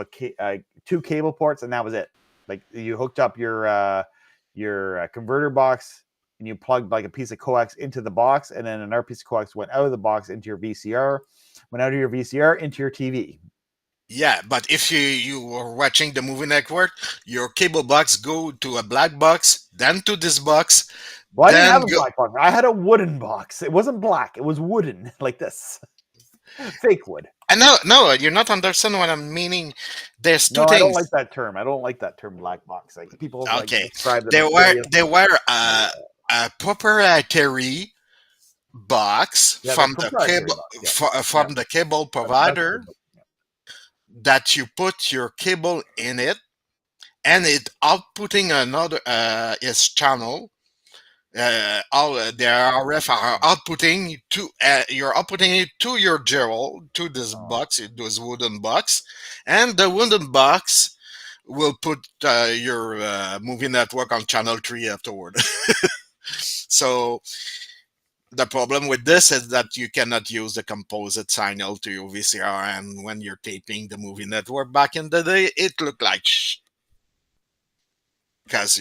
two cable ports, and that was it. Like you hooked up your converter box, and you plugged like a piece of coax into the box, and then another piece of coax went out of the box into your VCR, went out of your VCR into your TV. Yeah, but if you were watching the movie network, your cable box go to a black box, then to this box, Well, I didn't then have a go. black box. I had a wooden box. It wasn't black. It was wooden, like this, fake wood. And no, you're not understanding what I'm meaning. There's two No, I don't like things. that term. I don't like that term, black box. Like people like Okay, describe them there as were various. there were a proprietary box Yeah, they're from the proprietary cable box. Yeah, yeah. from the cable That's a provider good book. Yeah. that you put your cable in it, and it outputting another its channel. All the RF are outputting to you're outputting it to your gyro to this Oh, box, this wooden box, and the wooden box will put your movie network on channel 3 afterward. So the problem with this is that you cannot use the composite signal to your VCR, and when you're taping the movie network back in the day, it looked like because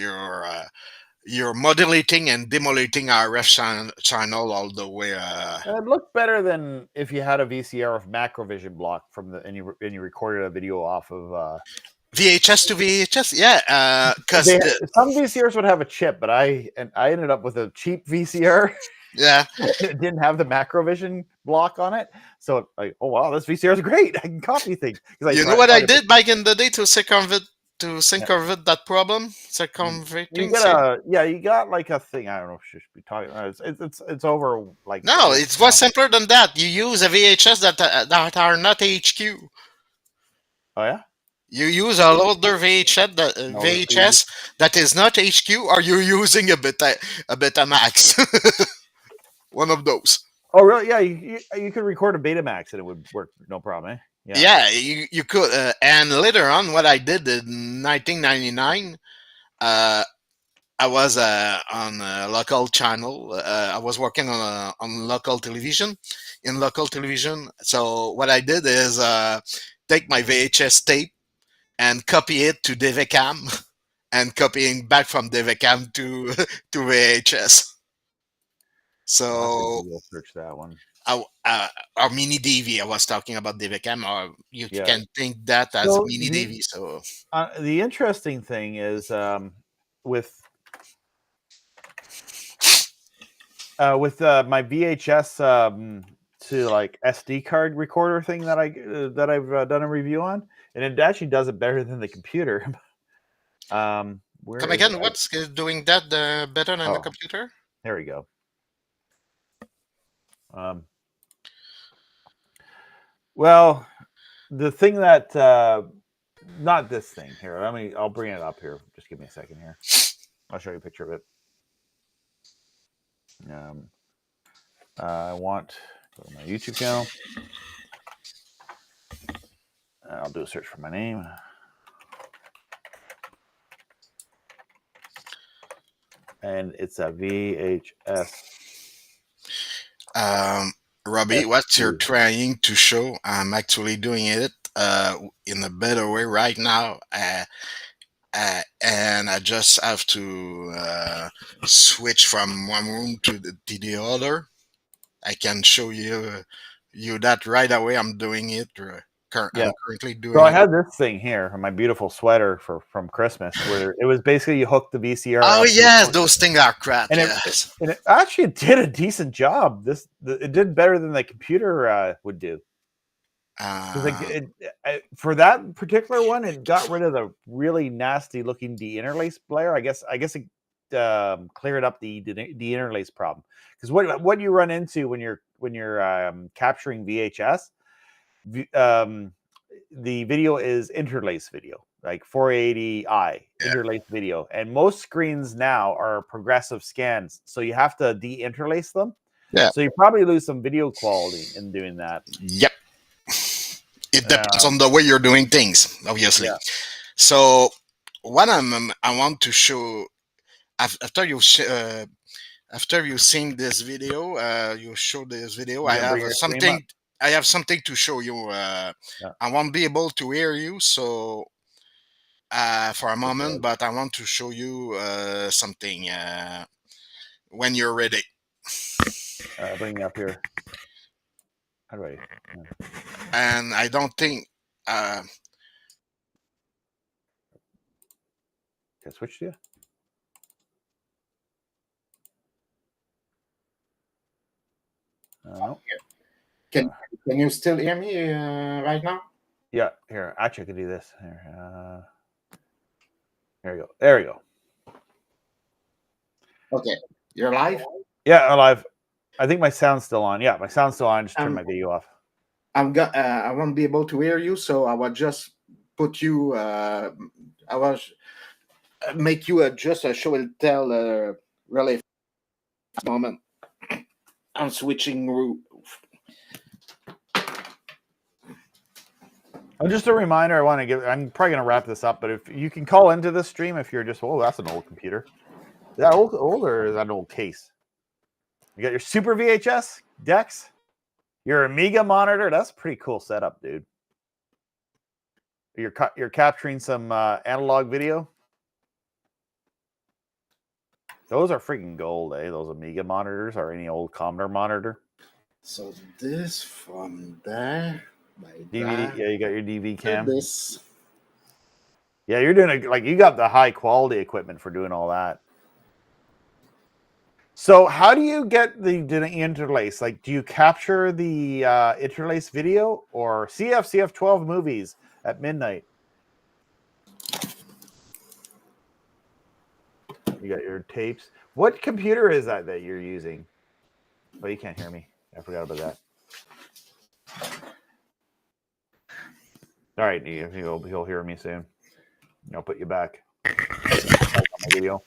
you're modulating and demodulating RF channel all the way. it looked better than if you had a VCR with macrovision block from and you recorded a video off of. VHS to VHS, yeah, because Some VCRs would have a chip, but I ended up with a cheap VCR. yeah, It didn't have the macrovision block on it, so like, oh wow, this VCR is great. I can copy things. you know what I did back in the day to circumvent that problem, You circumventing. got you got like a thing. I don't know if you should be talking. It's over like No, it was simpler than that. You use a VHS that are not HQ. Oh yeah. You use a older No, the VHS that is not HQ, or you're using a Betamax. One of those. Oh really? Yeah, you could record a Betamax and it would work no problem. Eh? Yeah. Yeah, you could. And later on, what I did in 1999, I was on a local channel. I was working on local television, in local television. So what I did is take my VHS tape and copy it to DVCam, and copying back from DVCam to to VHS. I'll have to So Google search that one. or mini DV. I was talking about DVCam, or you Yeah. can think that as So mini DV. So the interesting thing is with my VHS to like SD card recorder thing that I've done a review on, and it actually does it better than the computer. Where come is again. it? What's doing that better than the Oh, computer? there we go. Well, the thing that not this thing here. I'll bring it up here. Just give me a second here. I'll show you a picture of it. Um, I want go to my YouTube channel. I'll do a search for my name. And it's a VHS. Robbie, what you're trying to show, I'm actually doing it in a better way right now. And I just have to switch from one room to the other. I can show you that right away. I'm doing it. I'm currently So doing I it. had this thing here, my beautiful sweater from Christmas, where it was basically you hook the VCR Oh up to yes, those things are crap. and Yes. it actually did a decent job. It did better than the computer would do. For that particular one, it got rid of the really nasty looking deinterlace blare. I guess it cleared up the deinterlace problem. Because what you run into when you're capturing VHS, the video is interlace video, like 480i interlace video, and most screens now are progressive scans, so you have to deinterlace them. Yeah. So you probably lose some video quality in doing that. Yep. It depends on the way you're doing things, obviously. Yeah. So what I want to show after you've seen this video, you show this video. I have something to show you. I won't be able to hear you, so for a moment, but I want to show you something when you're ready. Bring me up here. How do I? And I don't think. Can I switch to you? No. Can you still hear me right now? Yeah. Here, actually, I could do this. Here, there we go. There we go. Okay, you're live. Yeah, I'm live. I think my sound's still on. Yeah, my sound's still on. Just turn my video off. I won't be able to hear you, so I will just put you. I was make you just a show and tell really moment. I'm switching room. Just a reminder, I want to give. I'm probably going to wrap this up, but if you can call into this stream, if you're just, oh, that's an old computer. Is that old or is that an old case? You got your Super VHS Dex, your Amiga monitor. That's a pretty cool setup, dude. You're capturing some analog video. Those are freaking gold, eh? Those Amiga monitors or any old Commodore monitor. So this from there. DVD, yeah, you got your DV cam. This. Yeah, you're doing you got the high quality equipment for doing all that. So how do you get the interlace? Like, do you capture the interlace video or CF12 movies at midnight? You got your tapes. What computer is that you're using? Oh, you can't hear me. I forgot about that. All right, you'll hear me soon. I'll put you back. Video.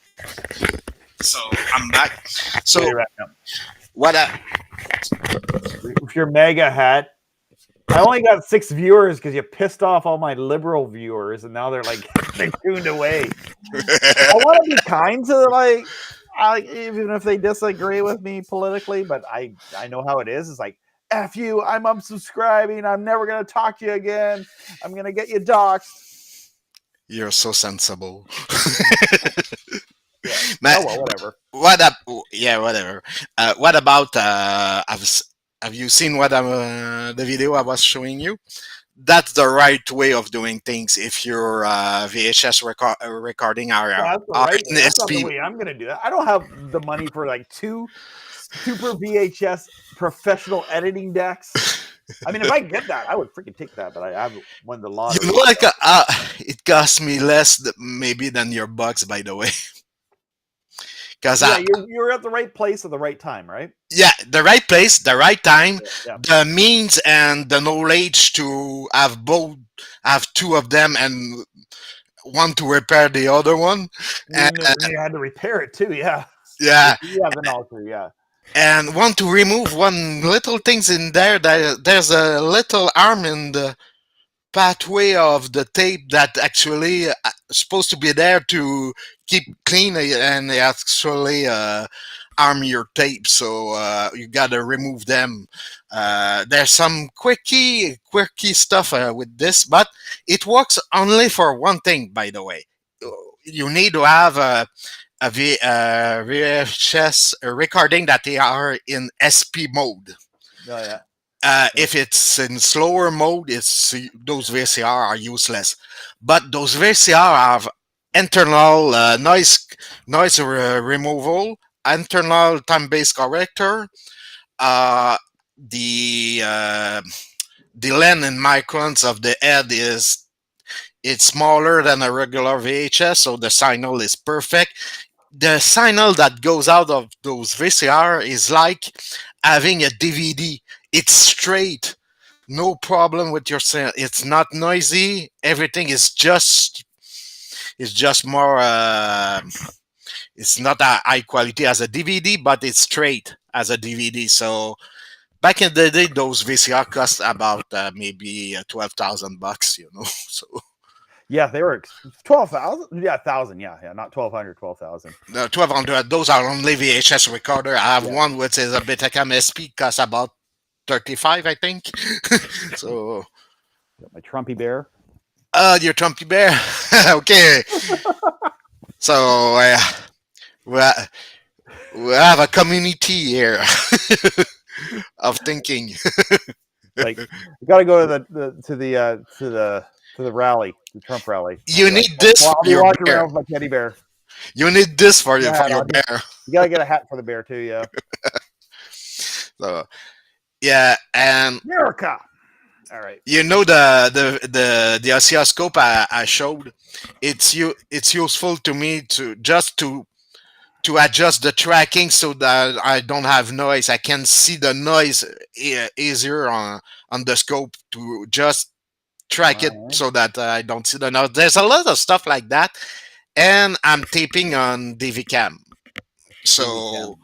So I'm back. So what? With your mega hat, I only got 6 viewers because you pissed off all my liberal viewers, and now they're tuned away. I want to be kind to even if they disagree with me politically, but I know how it is. It's like, F you, I'm unsubscribing. I'm never going to talk to you again. I'm going to get you doxxed. You're so sensible. Yeah. Oh, well, whatever. Whatever. What about, have you seen the video I was showing you? That's the right way of doing things if you're VHS recording our that's not the way I'm going to do that. I don't have the money for 2 Super VHS professional editing decks. I mean, if I get that, I would freaking take that. But I haven't won the lottery. You know, it cost me less maybe than your bucks, by the way. Because you're at the right place at the right time, right? Yeah, the right place, the right time, the means and the knowledge to have 2 of them and one to repair the other one. And you had to repair it too, yeah. Yeah. You have the knowledge, yeah. and want to remove one little things in there. There's a little arm in the pathway of the tape that actually supposed to be there to keep clean and actually arm your tape. So you gotta remove them. There's some quirky stuff with this, but it works only for one thing. By the way, you need to have VHS recording that they are in SP mode. Oh yeah. If it's in slower mode, it's those VCR are useless. But those VCR have internal removal, internal time-based corrector. Uh, the uh, the length in microns of the head is it's smaller than a regular VHS, so the signal is perfect. The signal that goes out of those VCR is like having a DVD. It's straight, no problem with your sound. It's not noisy. Everything is just more. It's not a high quality as a DVD, but it's straight as a DVD. So back in the day, those VCR cost about maybe $12,000. So Yeah, they were 12,000. Yeah, 1,000. Yeah, not 1,200. 12,000. 1200. Those are only VHS recorder. I have Yeah. one which is a Betacam SP, costs about 35, I think. So, Got my Trumpy bear. your Trumpy bear. Okay. So, we have a community here of thinking. Like, you got to go to the rally, the Trump rally. You need this Well, for I'll be your walking bear. around with my teddy bear. You need this for Yeah, your bear. you got to get a hat for the bear too. Yeah. So, yeah, and America. All right. you know the oscilloscope I showed. It's useful to me to adjust the tracking so that I don't have noise. I can see the noise easier on the scope to just track it All so that I don't see the noise. There's a lot of stuff like that, and I'm taping on DVCam. So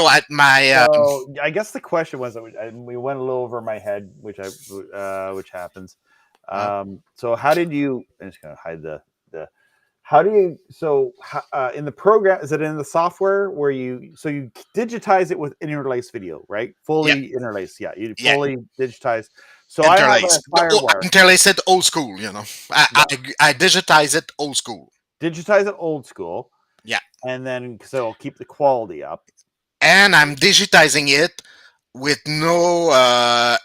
at my So I guess the question was that we went a little over my head, which happens. So how did you? I'm just gonna hide the. How do you? So in the program, is it in the software where you digitize it with interlaced video, right? Fully interlaced. Yeah, you fully digitize. So I have interlace. a Firewire. Interlace it old school, I digitize it old school. Digitize it old school. Yeah. And then so it'll keep the quality up. And I'm digitizing it with no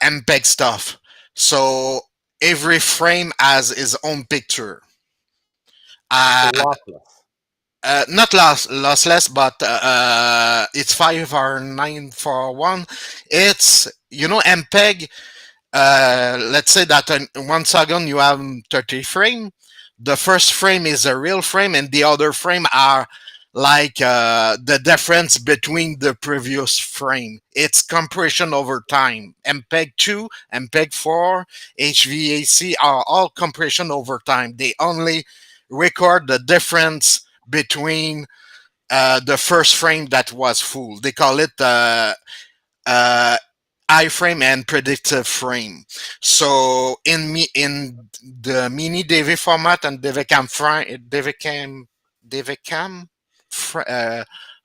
MPEG stuff. So every frame has its own picture. Not lossless, but it's 5 or 9 for 1. It's MPEG. Let's say that in 1 second you have 30 frame. The first frame is a real frame, and the other frame are like the difference between the previous frame. It's compression over time. MPEG 2, MPEG 4, HVAC are all compression over time. They only record the difference between the first frame that was full. They call it iframe and predictive frame. So in the mini DV format and DVCam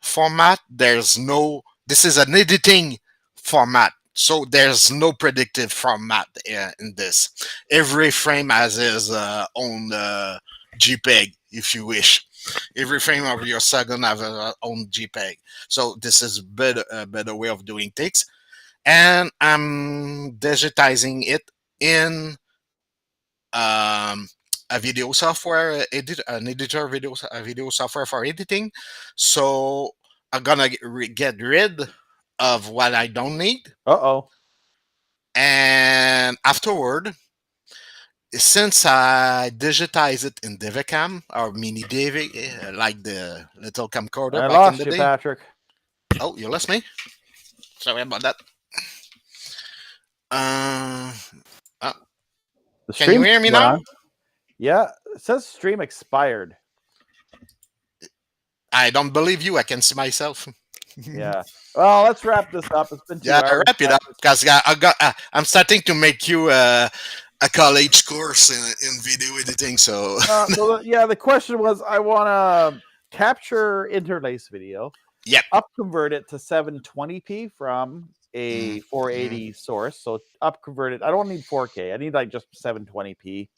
format, there's no. This is an editing format. So there's no predictive format in this. Every frame has its own JPEG, if you wish. Every frame of your second have its own JPEG. So this is a better way of doing things. And I'm digitizing it in a video software, an editor video software for editing. So I'm gonna get rid of what I don't need. And afterward, since I digitize it in DVCam or mini DV, like the little camcorder I back lost in the you, day. Patrick. Oh, you lost me? Sorry about that. Can you hear me now? Yeah, it says stream expired. I don't believe you. I can see myself. Yeah. Well, let's wrap this up. It's been 2 Yeah, hours. wrap it up because I'm starting to make you a college course in video editing. So The question was, I want to capture interlace video, Yep. up convert it to 720p from a 480 source. So up convert it. I don't need 4K. I need like just 720p.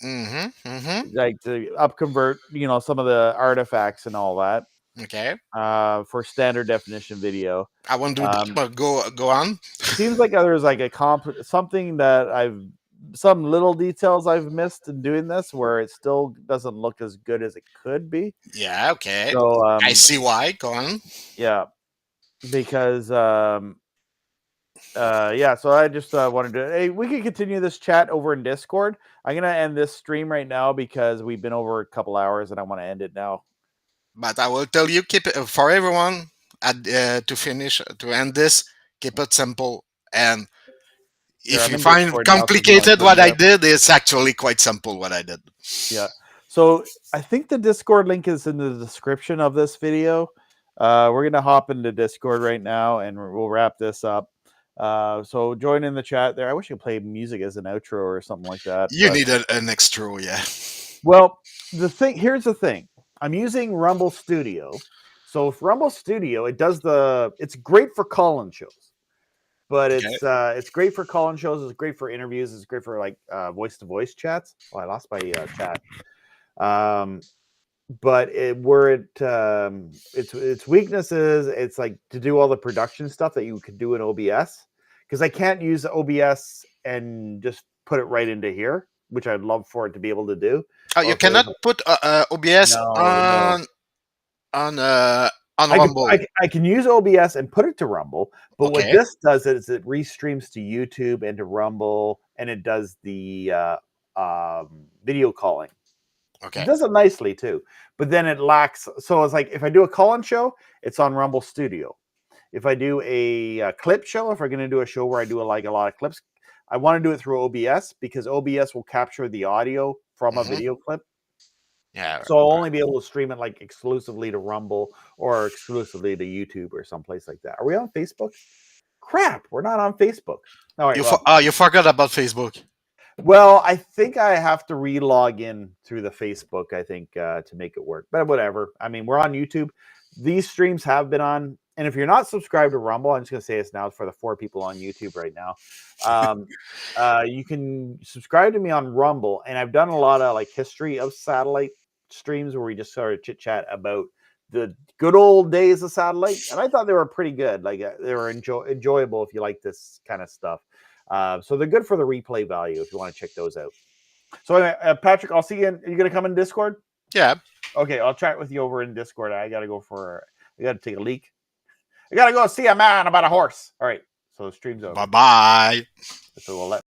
Like to up convert, some of the artifacts and all that. Okay. For standard definition video. I won't do that, but go on. Seems like there's like something that some little details I've missed in doing this where it still doesn't look as good as it could be. Yeah, okay. So I see why. Go on. Yeah, because so I just wanted to. Hey, we can continue this chat over in Discord. I'm gonna end this stream right now because we've been over a couple hours and I want to end it now. But I will tell you, keep it for everyone to end this. Keep it simple, and if you find complicated what I did, it's actually quite simple what I did. Yeah. So I think the Discord link is in the description of this video. We're gonna hop into Discord right now, and we'll wrap this up. So join in the chat there. I wish I could play music as an outro or something like that. You need an extra, yeah. Well, here's the thing. I'm using Rumble Studio. So if Rumble Studio, it's great for call-in shows. But it's great for call-in shows. It's great for interviews. It's great for like voice-to-voice chats. Oh, I lost my chat. But its weaknesses, it's like to do all the production stuff that you could do in OBS. Because I can't use OBS and just put it right into here, which I'd love for it to be able to do. Oh, you cannot put OBS on Rumble. I can use OBS and put it to Rumble, but what this does is it restreams to YouTube and to Rumble, and it does the video calling. Okay. It does it nicely too, but then it lacks. So it's like if I do a call-in show, it's on Rumble Studio. If I do a clip show, if we're going to do a show where I do a lot of clips, I want to do it through OBS because OBS will capture the audio from a video clip. Yeah. So I'll only be able to stream it like exclusively to Rumble or exclusively to YouTube or someplace like that. Are we on Facebook? Crap, we're not on Facebook. All right, you forgot about Facebook. Well, I think I have to re-log in through the Facebook, I think, to make it work. But whatever. I mean, we're on YouTube. These streams have been on. And if you're not subscribed to Rumble, I'm just going to say this now for the 4 people on YouTube right now. You can subscribe to me on Rumble. And I've done a lot of like history of satellite streams where we just sort of chit-chat about the good old days of satellite. And I thought they were pretty good. Like they were enjoyable if you like this kind of stuff. So they're good for the replay value if you want to check those out. So anyway, Patrick, I'll see you. Are you going to come in Discord? Yeah. Okay, I'll chat with you over in Discord. I got to take a leak. I got to go see a man about a horse. All right, so the stream's over. Bye-bye. So we'll let